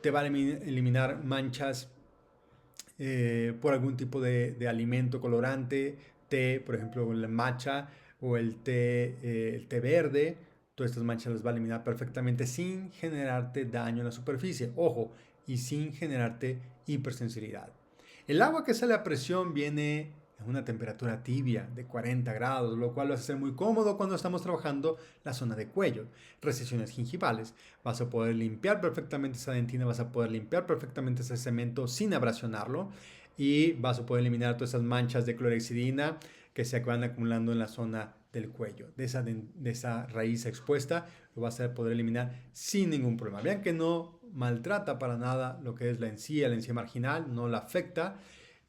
te va a eliminar manchas por algún tipo de alimento colorante, té, por ejemplo, el matcha o el té verde. Todas estas manchas las va a eliminar perfectamente sin generarte daño en la superficie. Ojo, y sin generarte hipersensibilidad. El agua que sale a presión viene a una temperatura tibia de 40 grados, lo cual va a ser muy cómodo cuando estamos trabajando la zona de cuello, recesiones gingivales. Vas a poder limpiar perfectamente esa dentina, vas a poder limpiar perfectamente ese cemento sin abrasionarlo y vas a poder eliminar todas esas manchas de clorhexidina que se van acumulando en la zona del cuello. De esa raíz expuesta lo vas a poder eliminar sin ningún problema. Vean que no maltrata para nada lo que es la encía marginal, no la afecta,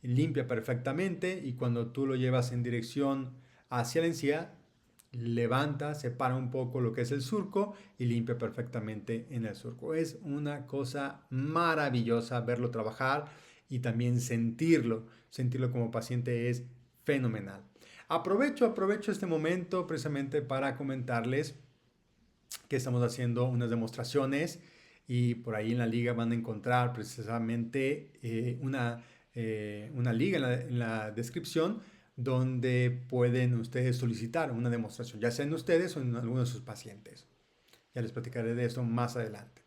limpia perfectamente y cuando tú lo llevas en dirección hacia la encía, levanta, separa un poco lo que es el surco y limpia perfectamente en el surco. Es una cosa maravillosa verlo trabajar y también sentirlo como paciente es fenomenal. Aprovecho este momento precisamente para comentarles que estamos haciendo unas demostraciones y por ahí en la liga van a encontrar precisamente una liga en la descripción donde pueden ustedes solicitar una demostración, ya sea en ustedes o en alguno de sus pacientes. Ya les platicaré de eso más adelante.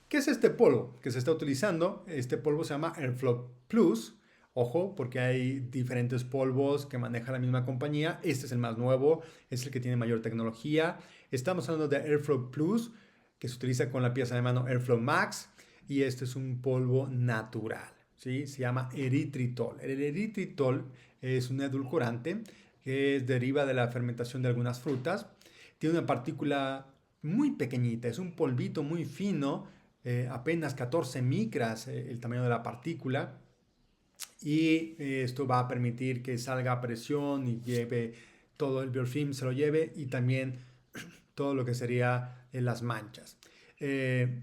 ¿Qué es este polvo que se está utilizando? Este polvo se llama Airflow Plus. Ojo, porque hay diferentes polvos que maneja la misma compañía. Este es el más nuevo, es el que tiene mayor tecnología. Estamos hablando de Airflow Plus, que se utiliza con la pieza de mano Airflow Max. Y este es un polvo natural, ¿sí? Se llama eritritol. El eritritol es un edulcorante que deriva de la fermentación de algunas frutas. Tiene una partícula muy pequeñita, es un polvito muy fino, apenas 14 micras el tamaño de la partícula. Y esto va a permitir que salga a presión y lleve todo el biofilm, se lo lleve y también todo lo que sería las manchas.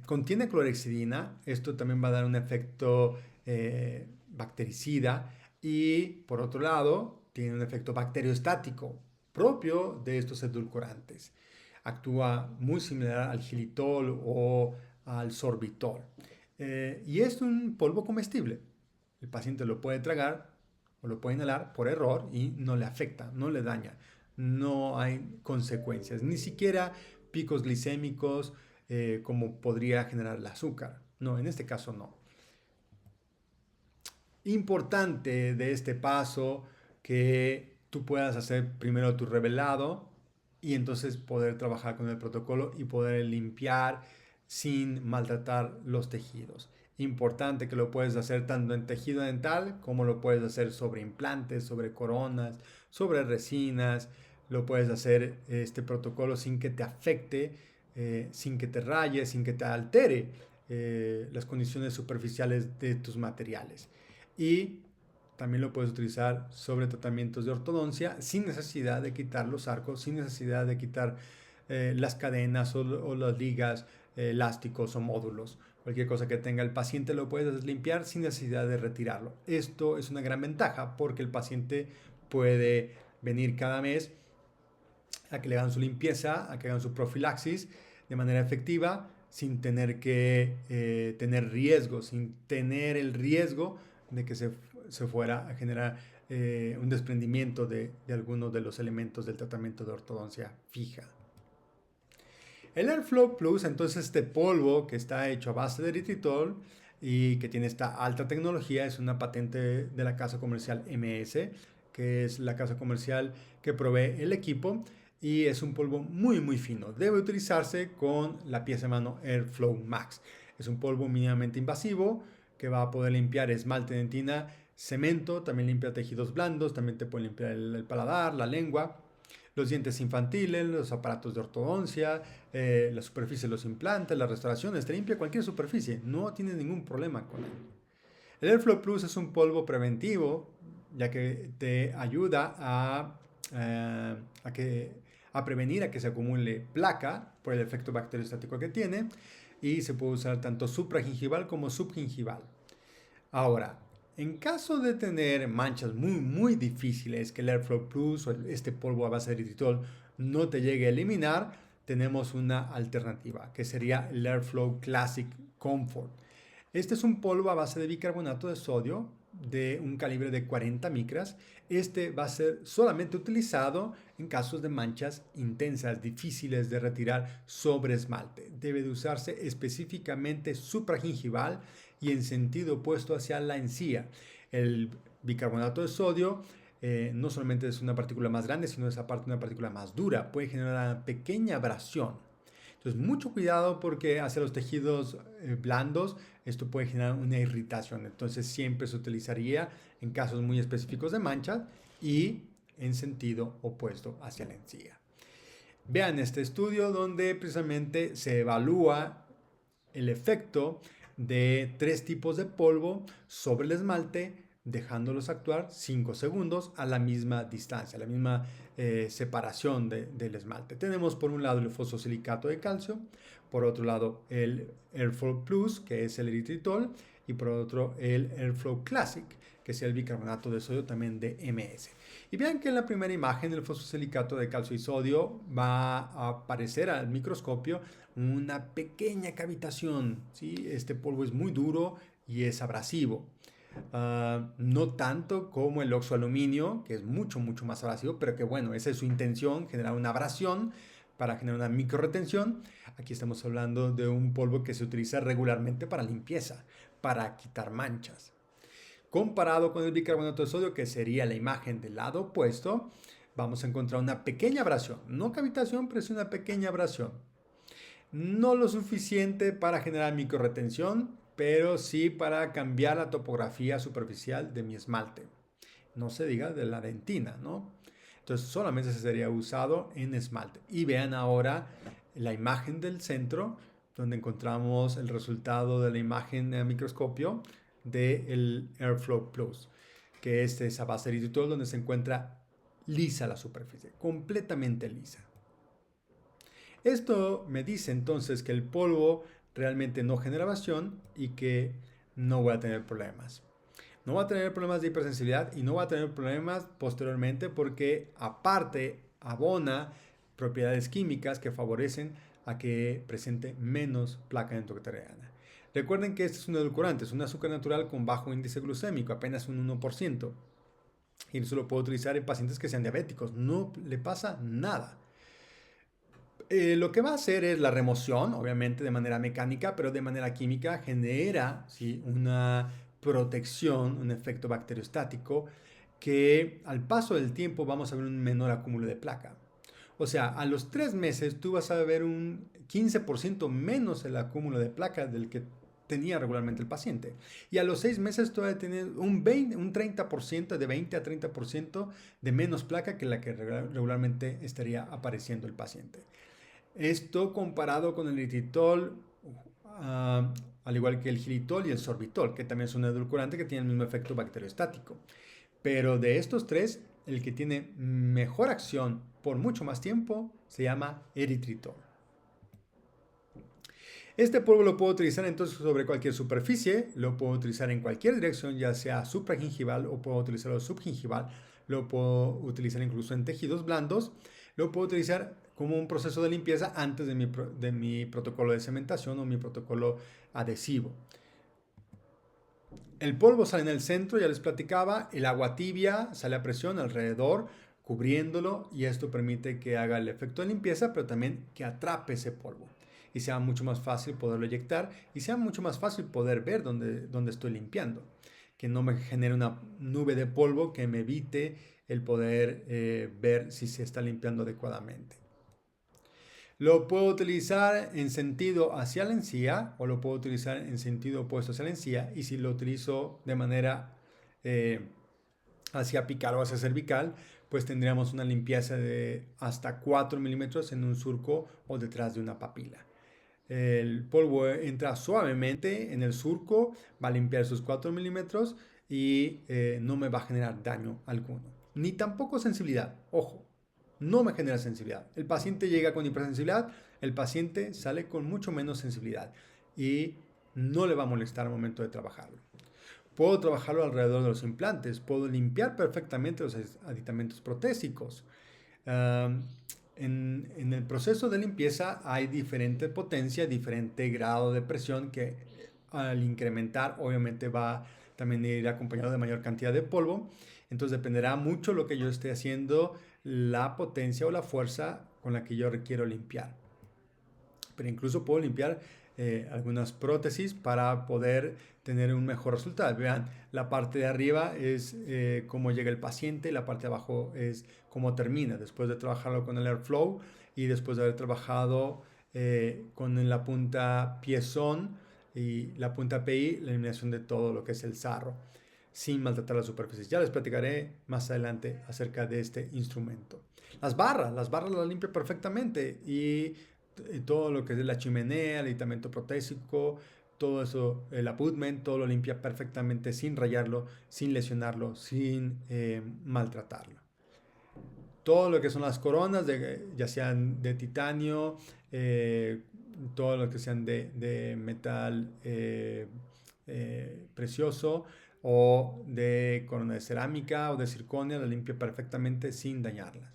Contiene clorhexidina, esto también va a dar un efecto bactericida y por otro lado tiene un efecto bacteriostático propio de estos edulcorantes. Actúa muy similar al xilitol o al sorbitol y es un polvo comestible. El paciente lo puede tragar o lo puede inhalar por error y no le afecta, no le daña, no hay consecuencias, ni siquiera picos glicémicos como podría generar el azúcar. No, en este caso no. Importante de este paso que tú puedas hacer primero tu revelado y entonces poder trabajar con el protocolo y poder limpiar sin maltratar los tejidos. Importante que lo puedes hacer tanto en tejido dental como lo puedes hacer sobre implantes, sobre coronas, sobre resinas, lo puedes hacer este protocolo sin que te afecte, sin que te raye, sin que te altere las condiciones superficiales de tus materiales. Y también lo puedes utilizar sobre tratamientos de ortodoncia sin necesidad de quitar los arcos, sin necesidad de quitar las cadenas o las ligas, elásticos o módulos. Cualquier cosa que tenga el paciente lo puedes limpiar sin necesidad de retirarlo. Esto es una gran ventaja porque el paciente puede venir cada mes a que le hagan su limpieza, a que hagan su profilaxis de manera efectiva, sin tener que tener riesgo, sin tener el riesgo de que se fuera a generar un desprendimiento de algunos de los elementos del tratamiento de ortodoncia fija. El Airflow Plus, entonces este polvo que está hecho a base de eritritol y que tiene esta alta tecnología, es una patente de la casa comercial MS, que es la casa comercial que provee el equipo, y es un polvo muy fino. Debe utilizarse con la pieza de mano Airflow Max. Es un polvo mínimamente invasivo que va a poder limpiar esmalte, dentina, cemento, también limpia tejidos blandos, también te puede limpiar el paladar, la lengua, los dientes infantiles, los aparatos de ortodoncia, la superficie de los implantes, las restauraciones, te limpia cualquier superficie, no tienes ningún problema con él. El Airflow Plus es un polvo preventivo, ya que te ayuda a prevenir a que se acumule placa por el efecto bacteriostático que tiene, y se puede usar tanto supragingival como subgingival. Ahora, en caso de tener manchas muy difíciles que el Airflow Plus o este polvo a base de eritritol no te llegue a eliminar, tenemos una alternativa que sería el Airflow Classic Comfort. Este es un polvo a base de bicarbonato de sodio de un calibre de 40 micras. Este va a ser solamente utilizado en casos de manchas intensas, difíciles de retirar sobre esmalte. Debe de usarse específicamente supragingival y en sentido opuesto hacia la encía. El bicarbonato de sodio no solamente es una partícula más grande, sino es aparte una partícula más dura. Puede generar una pequeña abrasión. Entonces, mucho cuidado porque hacia los tejidos blandos esto puede generar una irritación. Entonces, siempre se utilizaría en casos muy específicos de manchas y en sentido opuesto hacia la encía. Vean este estudio donde precisamente se evalúa el efecto de 3 tipos de polvo sobre el esmalte, dejándolos actuar 5 segundos a la misma distancia, a la misma separación del esmalte. Tenemos por un lado el fosfosilicato de calcio, por otro lado el Airflow Plus, que es el eritritol, y por otro el Airflow Classic, que es el bicarbonato de sodio también de MS. Y vean que en la primera imagen el fosfosilicato de calcio y sodio va a aparecer al microscopio una pequeña cavitación, ¿sí? Este polvo es muy duro y es abrasivo. No tanto como el oxoaluminio, que es mucho más abrasivo, pero que bueno, esa es su intención, generar una abrasión para generar una microretención. Aquí estamos hablando de un polvo que se utiliza regularmente para limpieza, para quitar manchas. Comparado con el bicarbonato de sodio, que sería la imagen del lado opuesto, vamos a encontrar una pequeña abrasión, no cavitación, pero es una pequeña abrasión. No lo suficiente para generar microretención, pero sí para cambiar la topografía superficial de mi esmalte. No se diga de la dentina, ¿no? Entonces solamente se sería usado en esmalte. Y vean ahora la imagen del centro, donde encontramos el resultado de la imagen a microscopio del Airflow Plus, que es esa base de eritritol donde se encuentra lisa la superficie, completamente lisa. Esto me dice entonces que el polvo realmente no genera evasión y que no voy a tener problemas. No voy a tener problemas de hipersensibilidad y no voy a tener problemas posteriormente porque aparte abona propiedades químicas que favorecen a que presente menos placa endocteliana. Recuerden que este es un edulcorante, es un azúcar natural con bajo índice glucémico, apenas un 1%. Y eso lo puedo utilizar en pacientes que sean diabéticos, no le pasa nada. Lo que va a hacer es la remoción, obviamente de manera mecánica, pero de manera química genera, ¿sí?, una protección, un efecto bacteriostático que al paso del tiempo vamos a ver un menor acúmulo de placa. O sea, a los 3 meses tú vas a ver un 15% menos el acúmulo de placa del que tenía regularmente el paciente. Y a los 6 meses todavía tiene un 30%, de 20 a 30% de menos placa que la que regularmente estaría apareciendo el paciente. Esto comparado con el eritritol, al igual que el xilitol y el sorbitol, que también es un edulcorante que tiene el mismo efecto bacteriostático. Pero de estos tres, el que tiene mejor acción por mucho más tiempo se llama eritritol. Este polvo lo puedo utilizar entonces sobre cualquier superficie, lo puedo utilizar en cualquier dirección, ya sea supragingival o puedo utilizarlo subgingival, lo puedo utilizar incluso en tejidos blandos, lo puedo utilizar como un proceso de limpieza antes de mi protocolo de cementación o mi protocolo adhesivo. El polvo sale en el centro, ya les platicaba, el agua tibia sale a presión alrededor, cubriéndolo, y esto permite que haga el efecto de limpieza, pero también que atrape ese polvo y sea mucho más fácil poderlo eyectar y sea mucho más fácil poder ver dónde estoy limpiando, que no me genere una nube de polvo que me evite el poder ver si se está limpiando adecuadamente. Lo puedo utilizar en sentido hacia la encía o lo puedo utilizar en sentido opuesto hacia la encía, y si lo utilizo de manera hacia apical o hacia cervical, pues tendríamos una limpieza de hasta 4 milímetros en un surco o detrás de una papila. El polvo entra suavemente en el surco, va a limpiar esos 4 milímetros y no me va a generar daño alguno. Ni tampoco sensibilidad, ojo, no me genera sensibilidad. El paciente llega con hipersensibilidad, el paciente sale con mucho menos sensibilidad y no le va a molestar al momento de trabajarlo. Puedo trabajarlo alrededor de los implantes, puedo limpiar perfectamente los aditamentos protésicos. En el proceso de limpieza hay diferente potencia, diferente grado de presión que al incrementar obviamente va también a ir acompañado de mayor cantidad de polvo. Entonces dependerá mucho lo que yo esté haciendo, la potencia o la fuerza con la que yo requiero limpiar. Pero incluso puedo limpiar algunas prótesis para poder tener un mejor resultado. Vean, la parte de arriba es cómo llega el paciente, la parte de abajo es cómo termina, después de trabajarlo con el airflow y después de haber trabajado con la punta piezón y la punta PI, la eliminación de todo lo que es el sarro, sin maltratar las superficies. Ya les platicaré más adelante acerca de este instrumento. Las barras las limpio perfectamente, y todo lo que es la chimenea, el aditamento protésico, todo eso, el abutment, todo lo limpia perfectamente sin rayarlo, sin lesionarlo, sin maltratarlo. Todo lo que son las coronas, ya sean de titanio, todo lo que sean de metal precioso o de corona de cerámica o de circonia, la limpia perfectamente sin dañarlas.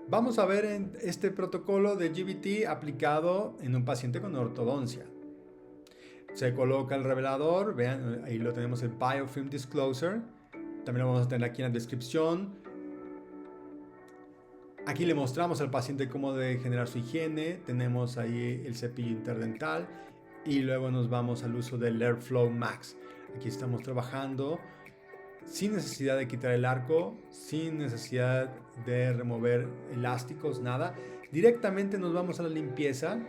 Vamos a ver este protocolo de GBT aplicado en un paciente con ortodoncia. Se coloca el revelador, vean, ahí lo tenemos, el Biofilm Discloser. También lo vamos a tener aquí en la descripción. Aquí le mostramos al paciente cómo debe generar su higiene. Tenemos ahí el cepillo interdental y luego nos vamos al uso del Airflow Max. Aquí estamos trabajando sin necesidad de quitar el arco, sin necesidad de remover elásticos, nada. Directamente nos vamos a la limpieza.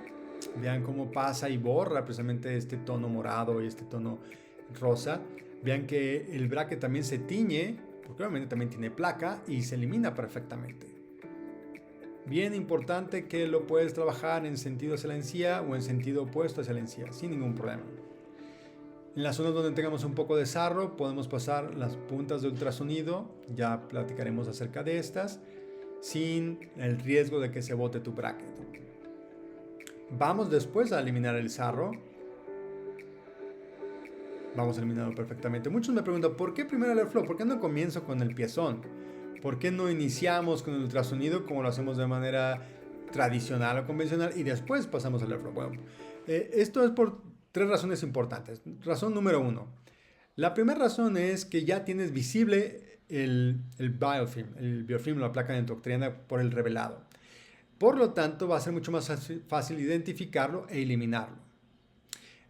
Vean cómo pasa y borra precisamente este tono morado y este tono rosa. Vean que el bracket también se tiñe, porque obviamente también tiene placa, y se elimina perfectamente. Bien importante que lo puedes trabajar en sentido hacia la encía o en sentido opuesto hacia la encía, sin ningún problema. En las zonas donde tengamos un poco de sarro, podemos pasar las puntas de ultrasonido, ya platicaremos acerca de estas, sin el riesgo de que se bote tu bracket. Vamos después a eliminar el sarro. Vamos a eliminarlo perfectamente. Muchos me preguntan, ¿por qué primero el airflow? ¿Por qué no comienzo con el piezón? ¿Por qué no iniciamos con el ultrasonido como lo hacemos de manera tradicional o convencional y después pasamos al airflow? Bueno, esto es por 3 razones importantes. Razón número 1. La primera razón es que ya tienes visible el biofilm, la placa dentoctriana por el revelado. Por lo tanto, va a ser mucho más fácil identificarlo e eliminarlo.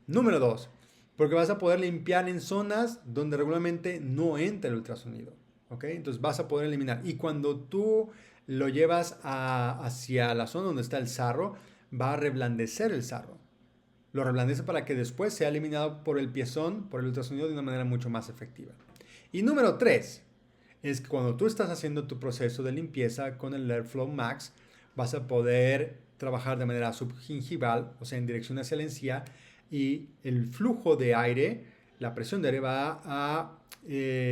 Número 2, porque vas a poder limpiar en zonas donde regularmente no entra el ultrasonido. ¿Okay? Entonces vas a poder eliminar. Y cuando tú lo llevas hacia la zona donde está el sarro, va a reblandecer el sarro. Lo reblandece para que después sea eliminado por el piezón, por el ultrasonido, de una manera mucho más efectiva. Y número 3 es que cuando tú estás haciendo tu proceso de limpieza con el Airflow Max, vas a poder trabajar de manera subgingival, o sea, en dirección hacia la encía, y el flujo de aire, la presión de aire va a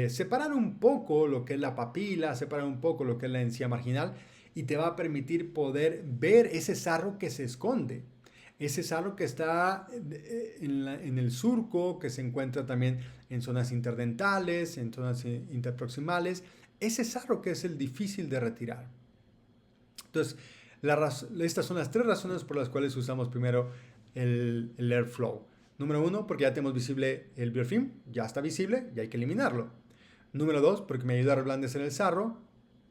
separar un poco lo que es la papila, separar un poco lo que es la encía marginal, y te va a permitir poder ver ese sarro que se esconde. Ese sarro que está en el surco, que se encuentra también en zonas interdentales, en zonas interproximales. Ese sarro que es el difícil de retirar. Entonces, estas son las 3 razones por las cuales usamos primero el Airflow. Número 1, porque ya tenemos visible el biofilm, ya está visible y hay que eliminarlo. Número 2, porque me ayuda a reblandecer el sarro,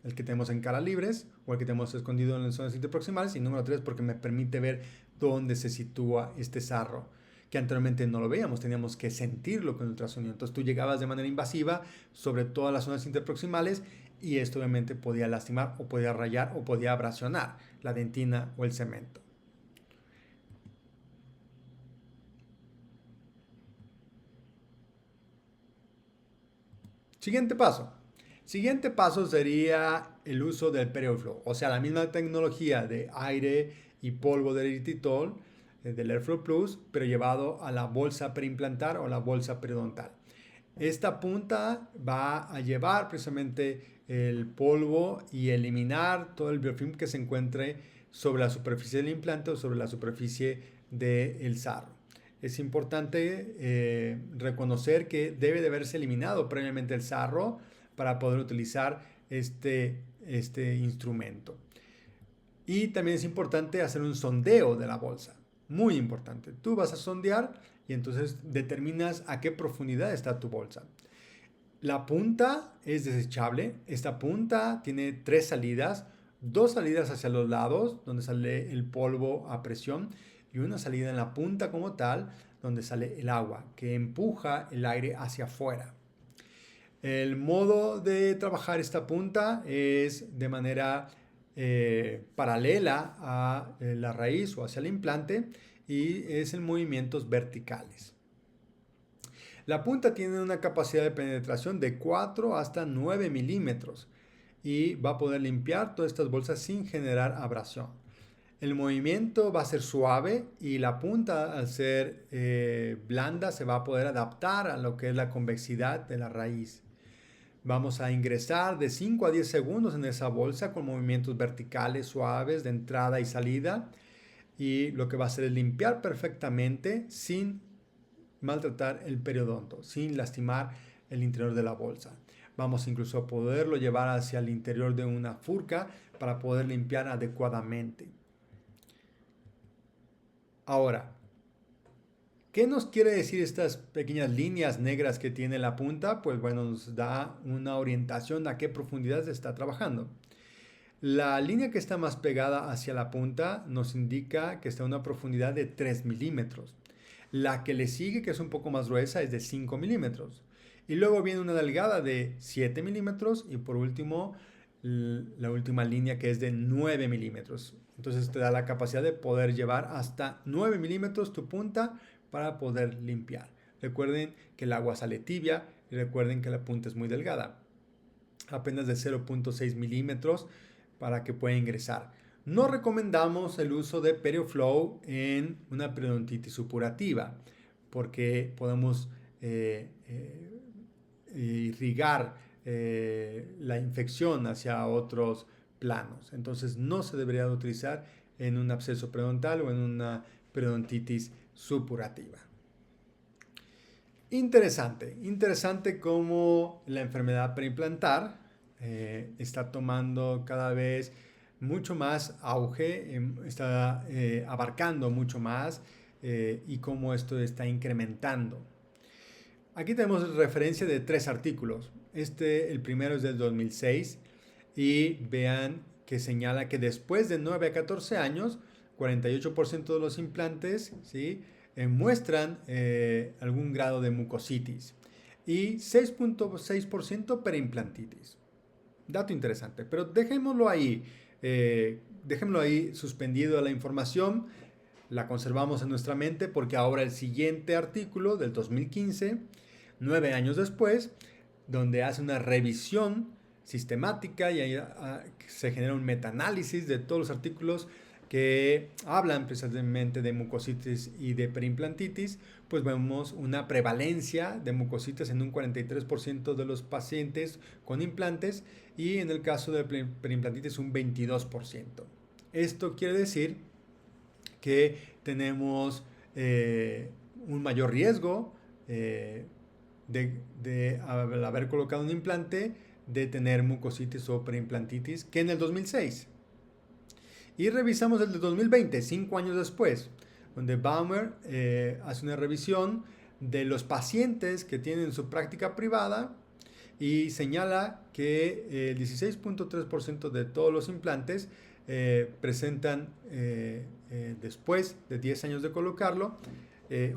el que tenemos en caras libres o el que tenemos escondido en las zonas interproximales. Y número 3, porque me permite ver dónde se sitúa este sarro, que anteriormente no lo veíamos, teníamos que sentirlo con el ultrasonido. Entonces tú llegabas de manera invasiva sobre todas las zonas interproximales y esto obviamente podía lastimar o podía rayar o podía abrasionar la dentina o el cemento. Siguiente paso. Siguiente paso sería el uso del PerioFlow, o sea, la misma tecnología de aire y polvo del eritritol, del Airflow Plus, pero llevado a la bolsa preimplantar o la bolsa periodontal. Esta punta va a llevar precisamente el polvo y eliminar todo el biofilm que se encuentre sobre la superficie del implante o sobre la superficie del sarro. Es importante reconocer que debe de haberse eliminado previamente el sarro para poder utilizar este instrumento. Y también es importante hacer un sondeo de la bolsa. Muy importante. Tú vas a sondear y entonces determinas a qué profundidad está tu bolsa. La punta es desechable. Esta punta tiene 3 salidas. 2 salidas hacia los lados, donde sale el polvo a presión, y una salida en la punta como tal, donde sale el agua, que empuja el aire hacia afuera. El modo de trabajar esta punta es de manera paralela a la raíz o hacia el implante, y es en movimientos verticales. La punta tiene una capacidad de penetración de 4 hasta 9 milímetros y va a poder limpiar todas estas bolsas sin generar abrasión. El movimiento va a ser suave y la punta, al ser blanda, se va a poder adaptar a lo que es la convexidad de la raíz. Vamos a ingresar de 5 a 10 segundos en esa bolsa con movimientos verticales suaves de entrada y salida, y lo que va a hacer es limpiar perfectamente sin maltratar el periodonto, sin lastimar el interior de la bolsa. Vamos incluso a poderlo llevar hacia el interior de una furca para poder limpiar adecuadamente. Ahora, ¿qué nos quiere decir estas pequeñas líneas negras que tiene la punta? Pues bueno, nos da una orientación a qué profundidad se está trabajando. La línea que está más pegada hacia la punta nos indica que está a una profundidad de 3 milímetros. La que le sigue, que es un poco más gruesa, es de 5 milímetros. Y luego viene una delgada de 7 milímetros y por último la última línea, que es de 9 milímetros. Entonces te da la capacidad de poder llevar hasta 9 milímetros tu punta para poder limpiar. Recuerden que el agua sale tibia y recuerden que la punta es muy delgada, apenas de 0.6 milímetros para que pueda ingresar. No recomendamos el uso de PerioFlow en una periodontitis supurativa porque podemos irrigar la infección hacia otros planos. Entonces no se debería de utilizar en un absceso periodontal o en una periodontitis supurativa. Interesante cómo la enfermedad preimplantar está tomando cada vez mucho más auge, está abarcando mucho más y cómo esto está incrementando. Aquí tenemos referencia de 3 artículos. El primero es del 2006 y vean que señala que después de 9 a 14 años, 48% de los implantes, ¿sí?, muestran algún grado de mucositis y 6.6% perimplantitis. Dato interesante, pero dejémoslo ahí suspendido la información. la conservamos en nuestra mente porque ahora el siguiente artículo del 2015, 9 años después, donde hace una revisión sistemática y ahí se genera un metaanálisis de todos los artículos que hablan precisamente de mucositis y de perimplantitis, pues vemos una prevalencia de mucositis en un 43% de los pacientes con implantes y en el caso de perimplantitis un 22%. Esto quiere decir que tenemos un mayor riesgo al haber colocado un implante de tener mucositis o perimplantitis que en el 2006. Y revisamos el de 2020, 5 años después, donde Baumer hace una revisión de los pacientes que tienen su práctica privada y señala que el 16.3% de todos los implantes presentan después de 10 años de colocarlo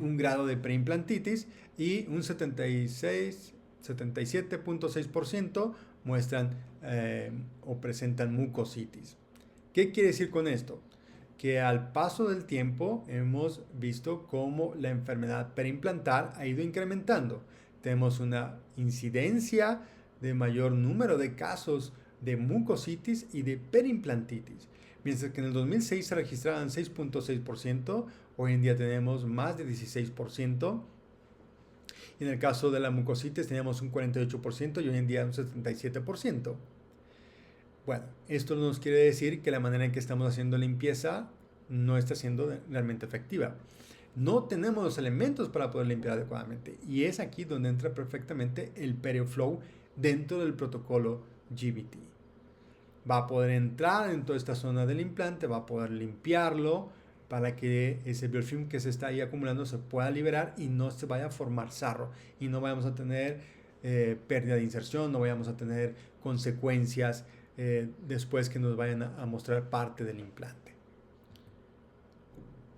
un grado de preimplantitis y un 77.6% muestran o presentan mucositis. ¿Qué quiere decir con esto? Que al paso del tiempo hemos visto cómo la enfermedad perimplantar ha ido incrementando. Tenemos una incidencia de mayor número de casos de mucositis y de perimplantitis. Mientras que en el 2006 se registraban 6.6%, hoy en día tenemos más de 16%. Y en el caso de la mucositis teníamos un 48% y hoy en día un 77%. Bueno, esto nos quiere decir que la manera en que estamos haciendo limpieza no está siendo realmente efectiva. No tenemos los elementos para poder limpiar adecuadamente. Y es aquí donde entra perfectamente el PerioFlow dentro del protocolo GBT. Va a poder entrar en toda esta zona del implante, va a poder limpiarlo para que ese biofilm que se está ahí acumulando se pueda liberar y no se vaya a formar sarro. Y no vayamos a tener pérdida de inserción, no vayamos a tener consecuencias después que nos vayan a mostrar parte del implante.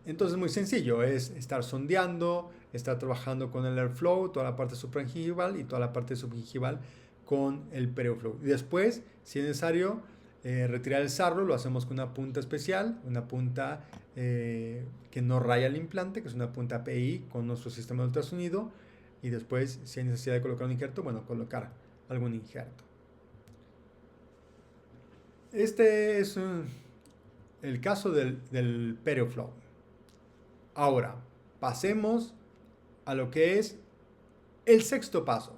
Entonces muy sencillo, es estar sondeando, estar trabajando con el airflow, toda la parte supragingival y toda la parte subgingival con el PerioFlow. Y después, si es necesario, retirar el sarro, lo hacemos con una punta especial, una punta que no raya el implante, que es una punta PI con nuestro sistema de ultrasonido. Y después, si hay necesidad de colocar un injerto, bueno, colocar algún injerto. Este es el caso del PerioFlow. Ahora, pasemos a lo que es el sexto paso,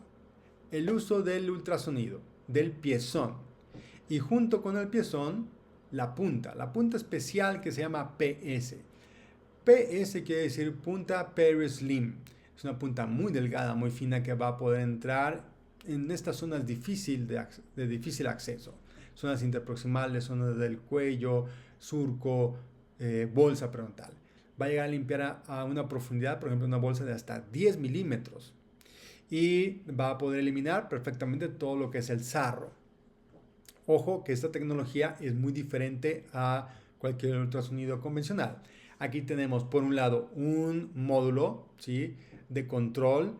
el uso del ultrasonido, del piezón. Y junto con el piezón, la punta especial que se llama PS. PS quiere decir punta PeriSlim. Es una punta muy delgada, muy fina que va a poder entrar en estas zonas de difícil acceso. Zonas interproximales, zonas del cuello, surco, bolsa frontal. Va a llegar a limpiar a una profundidad, por ejemplo, una bolsa de hasta 10 milímetros. Y va a poder eliminar perfectamente todo lo que es el sarro. Ojo que esta tecnología es muy diferente a cualquier ultrasonido convencional. Aquí tenemos por un lado un módulo, ¿sí?, de control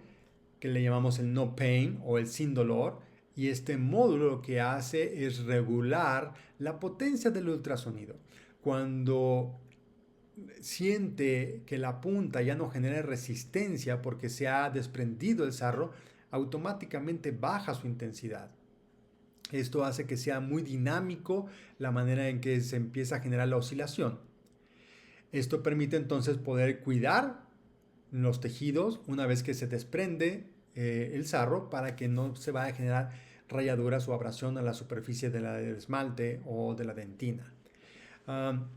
que le llamamos el no pain o el sin dolor. Y este módulo lo que hace es regular la potencia del ultrasonido. Cuando siente que la punta ya no genera resistencia porque se ha desprendido el sarro, automáticamente baja su intensidad. Esto hace que sea muy dinámico la manera en que se empieza a generar la oscilación. Esto permite entonces poder cuidar los tejidos una vez que se desprende el sarro para que no se vaya a generar rayaduras o abrasión a la superficie del esmalte o de la dentina.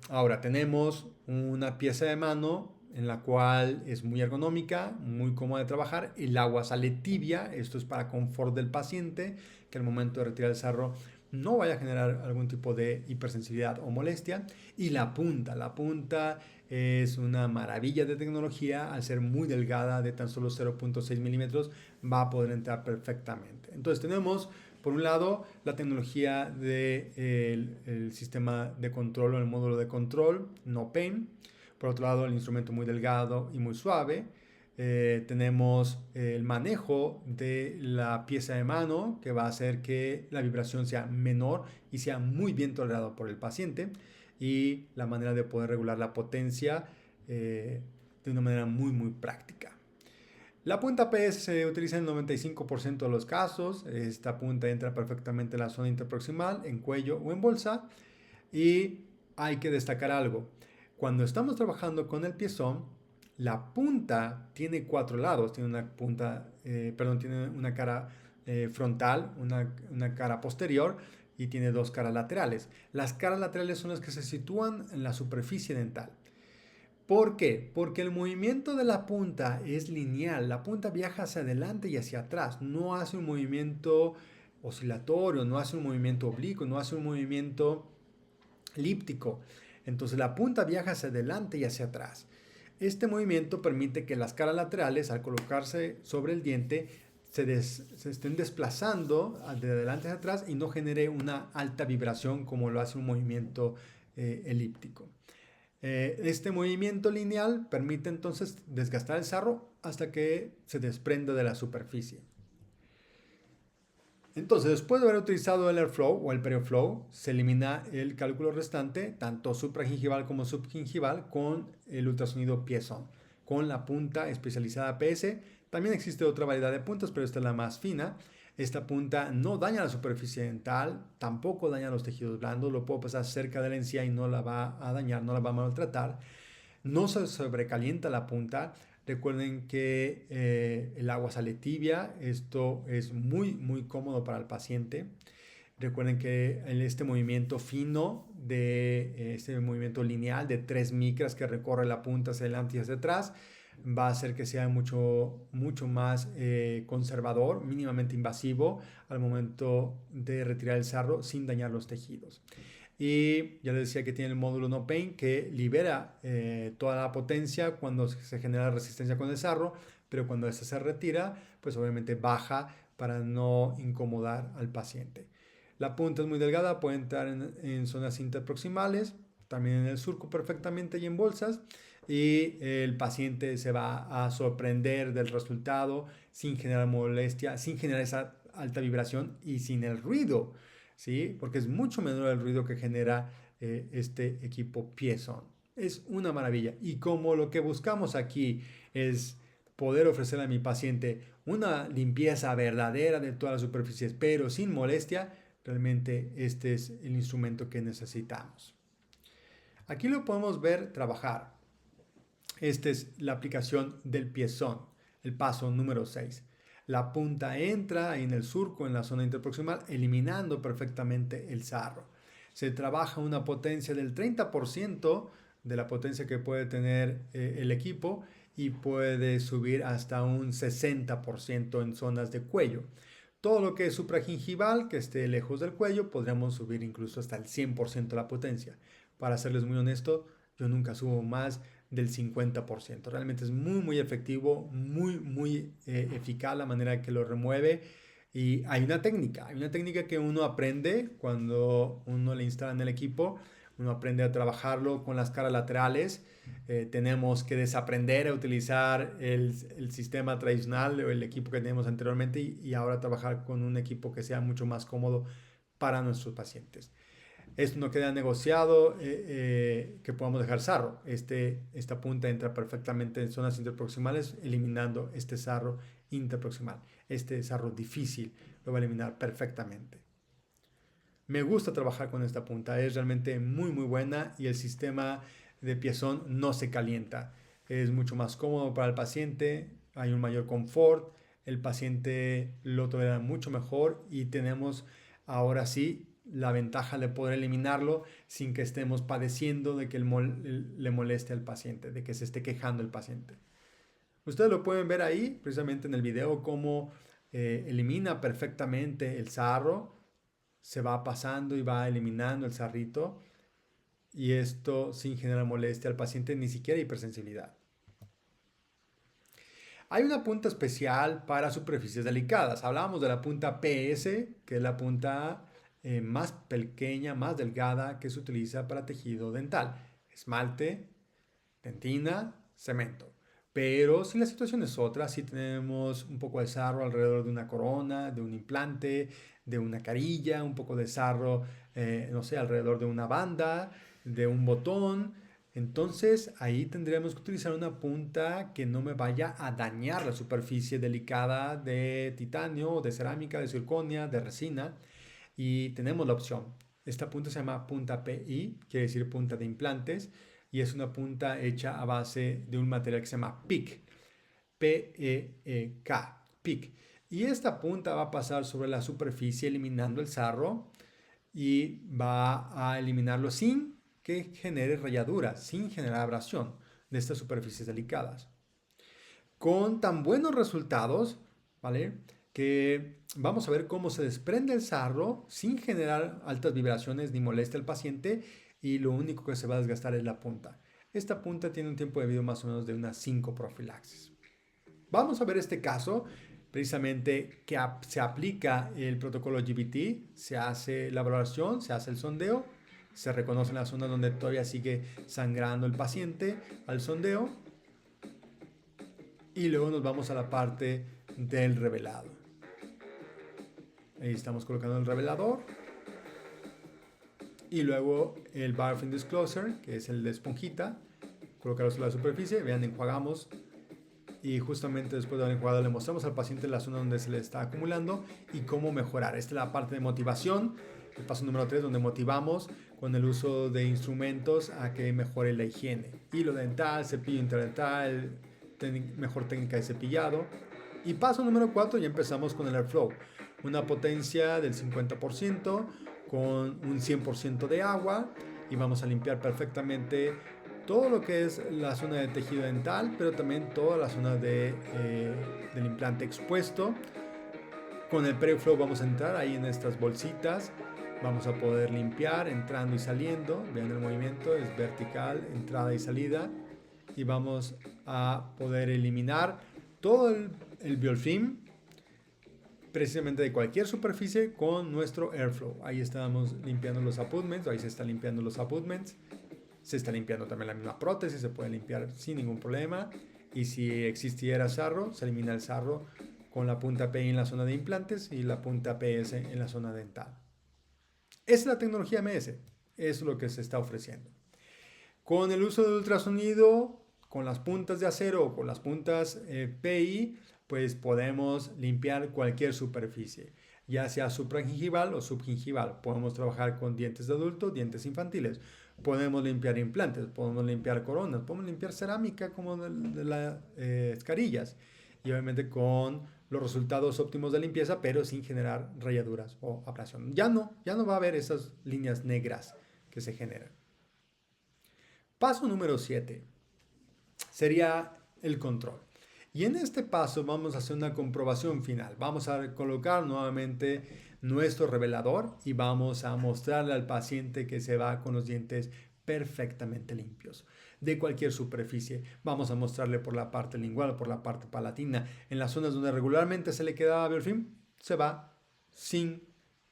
Ahora tenemos una pieza de mano en la cual es muy ergonómica, muy cómoda de trabajar. El agua sale tibia, esto es para confort del paciente, que al momento de retirar el sarro no vaya a generar algún tipo de hipersensibilidad o molestia. Y la punta es una maravilla de tecnología, al ser muy delgada, de tan solo 0.6 milímetros, va a poder entrar perfectamente. Entonces tenemos, por un lado, la tecnología del sistema de control o el módulo de control, no pain. Por otro lado, el instrumento muy delgado y muy suave. Tenemos el manejo de la pieza de mano, que va a hacer que la vibración sea menor y sea muy bien tolerado por el paciente. Y la manera de poder regular la potencia de una manera muy, muy práctica. La punta PS se utiliza en el 95% de los casos. Esta punta entra perfectamente en la zona interproximal, en cuello o en bolsa. Y hay que destacar algo. Cuando estamos trabajando con el piezón, la punta tiene 4 lados. Tiene una punta, tiene una cara frontal, una cara posterior y tiene 2 caras laterales. Las caras laterales son las que se sitúan en la superficie dental. ¿Por qué? Porque el movimiento de la punta es lineal. La punta viaja hacia adelante y hacia atrás. No hace un movimiento oscilatorio, no hace un movimiento oblicuo, no hace un movimiento elíptico. Entonces la punta viaja hacia adelante y hacia atrás. Este movimiento permite que las caras laterales, al colocarse sobre el diente, se estén desplazando de adelante hacia atrás y no genere una alta vibración como lo hace un movimiento elíptico. Este movimiento lineal permite entonces desgastar el sarro hasta que se desprenda de la superficie. Entonces, después de haber utilizado el Airflow o el PerioFlow, se elimina el cálculo restante, tanto supragingival como subgingival, con el ultrasonido Pierson, con la punta especializada PS. También existe otra variedad de puntas, pero esta es la más fina. Esta punta no daña la superficie dental, tampoco daña los tejidos blandos, lo puedo pasar cerca de la encía y no la va a dañar, no la va a maltratar. No se sobrecalienta la punta. Recuerden que el agua sale tibia, esto es muy muy cómodo para el paciente. Recuerden que en este movimiento fino, este movimiento lineal de 3 micras que recorre la punta hacia adelante y hacia atrás, va a hacer que sea mucho más conservador, mínimamente invasivo al momento de retirar el sarro sin dañar los tejidos. Y ya les decía que tiene el módulo No Pain que libera toda la potencia cuando se genera resistencia con el sarro, pero cuando esta se retira, pues obviamente baja para no incomodar al paciente. La punta es muy delgada, puede entrar en zonas interproximales, también en el surco perfectamente y en bolsas, y el paciente se va a sorprender del resultado sin generar molestia, sin generar esa alta vibración y sin el ruido, ¿sí? Porque es mucho menor el ruido que genera este equipo Pierson. Es una maravilla. Y como lo que buscamos aquí es poder ofrecerle a mi paciente una limpieza verdadera de todas las superficies, pero sin molestia, realmente este es el instrumento que necesitamos. Aquí lo podemos ver trabajar. Esta es la aplicación del piezón, el paso número 6. La punta entra en el surco, en la zona interproximal, eliminando perfectamente el sarro. Se trabaja una potencia del 30% de la potencia que puede tener el equipo y puede subir hasta un 60% en zonas de cuello. Todo lo que es supragingival, que esté lejos del cuello, podríamos subir incluso hasta el 100% la potencia. Para serles muy honesto, yo nunca subo más del 50%. Realmente es muy efectivo, muy eficaz la manera que lo remueve. Y hay una técnica que uno aprende cuando uno le instala en el equipo. Uno aprende a trabajarlo con las caras laterales. Tenemos que desaprender a utilizar el sistema tradicional o el equipo que teníamos anteriormente y ahora trabajar con un equipo que sea mucho más cómodo para nuestros pacientes. Esto no queda negociado que podamos dejar sarro. Esta punta entra perfectamente en zonas interproximales, eliminando este sarro interproximal. Este sarro difícil lo va a eliminar perfectamente. Me gusta trabajar con esta punta, es realmente muy buena y el sistema de piezón no se calienta. Es mucho más cómodo para el paciente, hay un mayor confort, el paciente lo tolera mucho mejor y tenemos ahora sí la ventaja de poder eliminarlo sin que estemos padeciendo de que le moleste al paciente, de que se esté quejando el paciente. Ustedes lo pueden ver ahí, precisamente en el video, cómo elimina perfectamente el sarro, se va pasando y va eliminando el sarrito, y esto sin generar molestia al paciente, ni siquiera hipersensibilidad. Hay una punta especial para superficies delicadas. Hablábamos de la punta PS, que es la punta más pequeña, más delgada que se utiliza para tejido dental. Esmalte, dentina, cemento. Pero si la situación es otra, si tenemos un poco de sarro alrededor de una corona, de un implante, de una carilla, un poco de sarro, no sé, alrededor de una banda, de un botón, Entonces ahí tendríamos que utilizar una punta que no me vaya a dañar la superficie delicada de titanio, de cerámica, de circonia, de resina. Y tenemos la opción. Esta punta se llama punta PI, quiere decir punta de implantes, y es una punta hecha a base de un material que se llama PEEK, P-E-E-K, PEEK. Y esta punta va a pasar sobre la superficie eliminando el sarro y va a eliminarlo sin que genere rayaduras, sin generar abrasión de estas superficies delicadas. Con tan buenos resultados, ¿vale? Que vamos a ver cómo se desprende el sarro sin generar altas vibraciones ni molestia al paciente y lo único que se va a desgastar es la punta. Esta punta tiene un tiempo de vida más o menos de unas 5 profilaxis. Vamos a ver este caso, precisamente que se aplica el protocolo GBT, se hace la valoración, se hace el sondeo, se reconoce la zona donde todavía sigue sangrando el paciente al sondeo y luego nos vamos a la parte del revelado. Ahí estamos colocando el revelador y luego el Biofilm Discloser, que es el de esponjita, colocarlo sobre la superficie, vean, enjuagamos y justamente después de haber enjuagado le mostramos al paciente la zona donde se le está acumulando y cómo mejorar. Esta es la parte de motivación, el paso número 3, donde motivamos con el uso de instrumentos a que mejore la higiene. Hilo dental, cepillo interdental, mejor técnica de cepillado. Y paso número 4, ya empezamos con el airflow. Una potencia del 50% con un 100% de agua y vamos a limpiar perfectamente todo lo que es la zona de tejido dental, pero también toda la zona del implante expuesto. Con el preflow vamos a entrar ahí en estas bolsitas. Vamos a poder limpiar entrando y saliendo. Vean el movimiento, es vertical, entrada y salida. Y vamos a poder eliminar todo el biofilm precisamente de cualquier superficie con nuestro airflow. Ahí estamos limpiando los abutments, ahí se está limpiando los abutments. Se está limpiando también la misma prótesis, se puede limpiar sin ningún problema. Y si existiera sarro, se elimina el sarro con la punta PI en la zona de implantes y la punta PS en la zona dental. Esa es la tecnología MS, es lo que se está ofreciendo. Con el uso del ultrasonido, con las puntas de acero o con las puntas PI, pues podemos limpiar cualquier superficie, ya sea supragingival o subgingival. Podemos trabajar con dientes de adulto, dientes infantiles. Podemos limpiar implantes, podemos limpiar coronas, podemos limpiar cerámica como de las carillas. Y obviamente con los resultados óptimos de limpieza, pero sin generar rayaduras o abrasión. Ya no va a haber esas líneas negras que se generan. Paso número 7 sería el control. Y en este paso vamos a hacer una comprobación final. Vamos a colocar nuevamente nuestro revelador y vamos a mostrarle al paciente que se va con los dientes perfectamente limpios de cualquier superficie. Vamos a mostrarle por la parte lingual, por la parte palatina, en las zonas donde regularmente se le quedaba biofilm, se va sin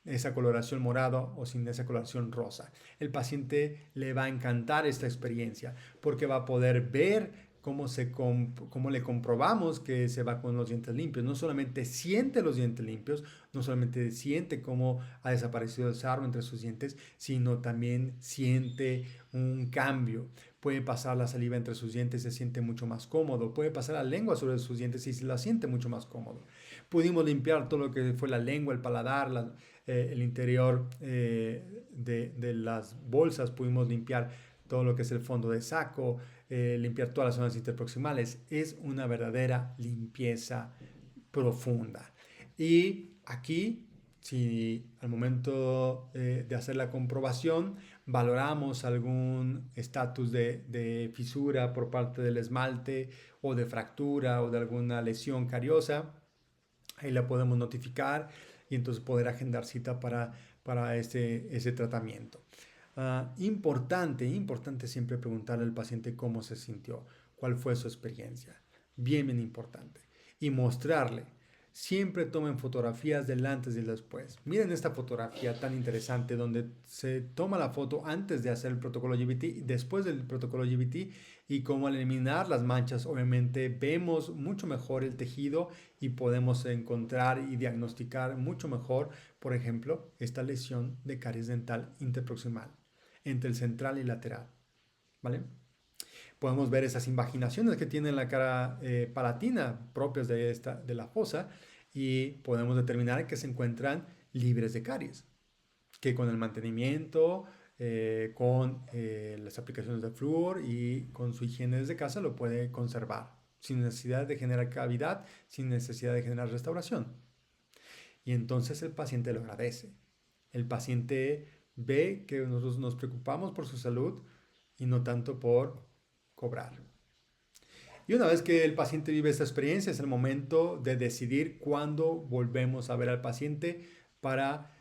esa coloración morada o sin esa coloración rosa. El paciente le va a encantar esta experiencia porque va a poder ver cómo le comprobamos que se va con los dientes limpios. No solamente siente los dientes limpios, no solamente siente cómo ha desaparecido el sarro entre sus dientes, sino también siente un cambio. Puede pasar la saliva entre sus dientes, se siente mucho más cómodo. Puede pasar la lengua sobre sus dientes y se la siente mucho más cómodo. Pudimos limpiar todo lo que fue la lengua, el paladar, el interior de las bolsas. Pudimos limpiar todo lo que es el fondo de saco, limpiar todas las zonas interproximales. Es una verdadera limpieza profunda. Y aquí, si al momento de hacer la comprobación valoramos algún estatus de fisura por parte del esmalte o de fractura o de alguna lesión cariosa, ahí la podemos notificar y entonces poder agendar cita para ese tratamiento. Importante siempre preguntarle al paciente cómo se sintió, cuál fue su experiencia. Bien importante. Y mostrarle. Siempre tomen fotografías del antes y el después. Miren esta fotografía tan interesante donde se toma la foto antes de hacer el protocolo GBT y después del protocolo GBT y cómo al eliminar las manchas obviamente vemos mucho mejor el tejido y podemos encontrar y diagnosticar mucho mejor, por ejemplo, esta lesión de caries dental interproximal entre el central y lateral, ¿vale? Podemos ver esas invaginaciones que tiene en la cara palatina propias de la fosa y podemos determinar que se encuentran libres de caries, que con el mantenimiento, con las aplicaciones de flúor y con su higiene desde casa lo puede conservar sin necesidad de generar cavidad, sin necesidad de generar restauración. Y entonces el paciente lo agradece. El paciente ve que nosotros nos preocupamos por su salud y no tanto por cobrar. Y una vez que el paciente vive esta experiencia, es el momento de decidir cuándo volvemos a ver al paciente para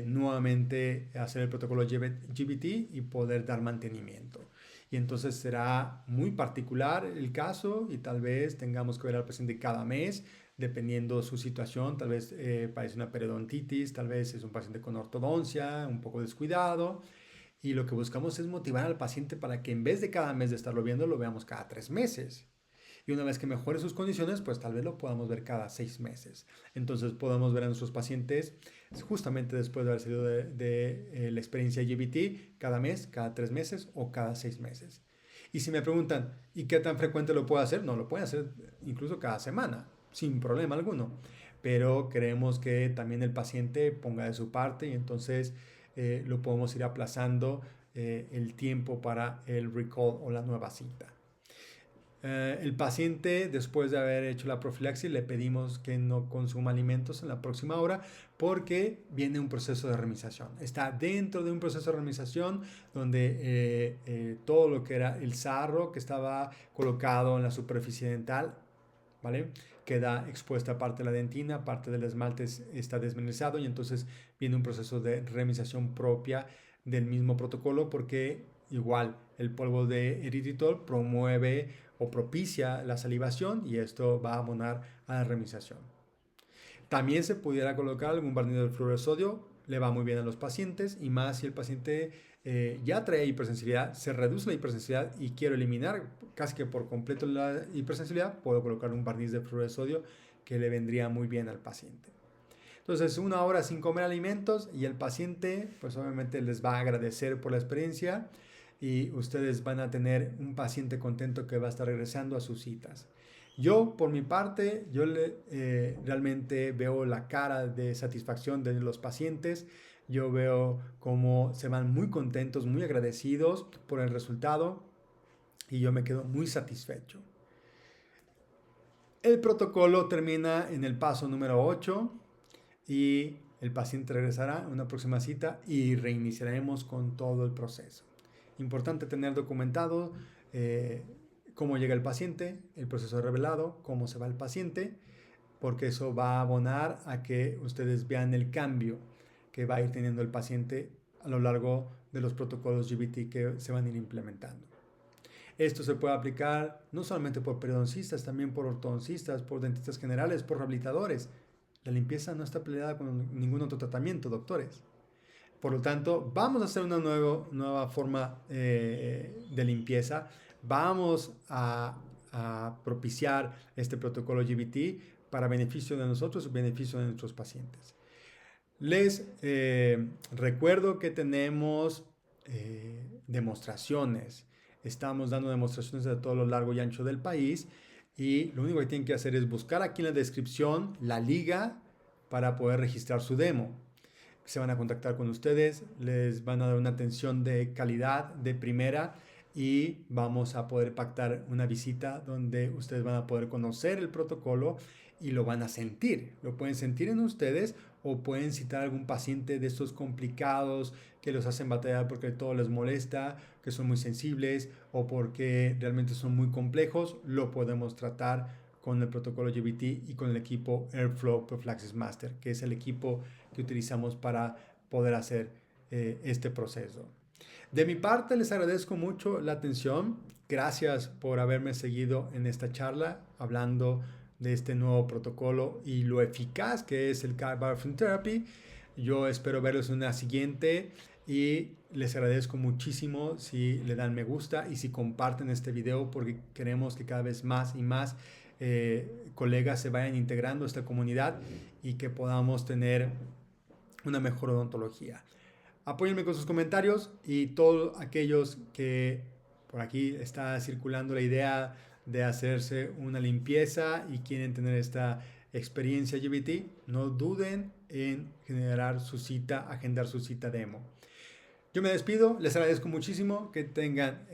nuevamente hacer el protocolo GBT y poder dar mantenimiento. Y entonces será muy particular el caso y tal vez tengamos que ver al paciente cada mes, dependiendo su situación. Tal vez padece una periodontitis, tal vez es un paciente con ortodoncia, un poco descuidado. Y lo que buscamos es motivar al paciente para que en vez de cada mes de estarlo viendo, lo veamos cada 3 meses. Y una vez que mejore sus condiciones, pues tal vez lo podamos ver cada 6 meses. Entonces podemos ver a nuestros pacientes justamente después de haber salido de la experiencia GBT cada mes, cada 3 meses o cada 6 meses. Y si me preguntan, ¿y qué tan frecuente lo puedo hacer? No, lo pueden hacer incluso cada semana, sin problema alguno. Pero queremos que también el paciente ponga de su parte y entonces lo podemos ir aplazando el tiempo para el recall o la nueva cita. El paciente, después de haber hecho la profilaxis, le pedimos que no consuma alimentos en la próxima hora porque viene un proceso de remisación. Está dentro de un proceso de remisación donde todo lo que era el sarro que estaba colocado en la superficie dental, ¿vale?, queda expuesta parte de la dentina, parte del esmalte está desmineralizado y entonces viene un proceso de remisación propia del mismo protocolo porque igual el polvo de eritritol promueve o propicia la salivación y esto va a abonar a la remisación. También se pudiera colocar algún barniz de fluoruro de sodio, le va muy bien a los pacientes y más si el paciente ya trae hipersensibilidad, se reduce la hipersensibilidad y quiero eliminar casi que por completo la hipersensibilidad, puedo colocar un barniz de fluoruro de sodio que le vendría muy bien al paciente. Entonces, 1 hora sin comer alimentos y el paciente, pues obviamente les va a agradecer por la experiencia y ustedes van a tener un paciente contento que va a estar regresando a sus citas. Yo, por mi parte, realmente veo la cara de satisfacción de los pacientes. Yo veo cómo se van muy contentos, muy agradecidos por el resultado y yo me quedo muy satisfecho. El protocolo termina en el paso número 8 y el paciente regresará a una próxima cita y reiniciaremos con todo el proceso. Importante tener documentado cómo llega el paciente, el proceso revelado, cómo se va el paciente, porque eso va a abonar a que ustedes vean el cambio que va a ir teniendo el paciente a lo largo de los protocolos GBT que se van a ir implementando. Esto se puede aplicar no solamente por periodoncistas, también por ortodoncistas, por dentistas generales, por rehabilitadores. La limpieza no está peleada con ningún otro tratamiento, doctores. Por lo tanto, vamos a hacer una nueva forma de limpieza. Vamos a propiciar este protocolo GBT para beneficio de nosotros y beneficio de nuestros pacientes. Les recuerdo que tenemos demostraciones. Estamos dando demostraciones a todo lo largo y ancho del país y lo único que tienen que hacer es buscar aquí en la descripción la liga para poder registrar su demo. Se van a contactar con ustedes, les van a dar una atención de calidad, de primera, y vamos a poder pactar una visita donde ustedes van a poder conocer el protocolo y lo van a sentir. Lo pueden sentir en ustedes o pueden citar a algún paciente de estos complicados que los hacen batallar porque todo les molesta, que son muy sensibles o porque realmente son muy complejos. Lo podemos tratar con el protocolo GBT y con el equipo Airflow Prophylaxis Master, que es el equipo que utilizamos para poder hacer este proceso. De mi parte, les agradezco mucho la atención. Gracias por haberme seguido en esta charla hablando de este nuevo protocolo y lo eficaz que es el Biofilm Therapy. Yo espero verlos en una siguiente y les agradezco muchísimo si le dan me gusta y si comparten este video porque queremos que cada vez más y más colegas se vayan integrando a esta comunidad y que podamos tener una mejor odontología. Apóyenme con sus comentarios y todos aquellos que por aquí está circulando la idea de hacerse una limpieza y quieren tener esta experiencia GBT, no duden en generar su cita, agendar su cita demo. Yo me despido, les agradezco muchísimo, que tengan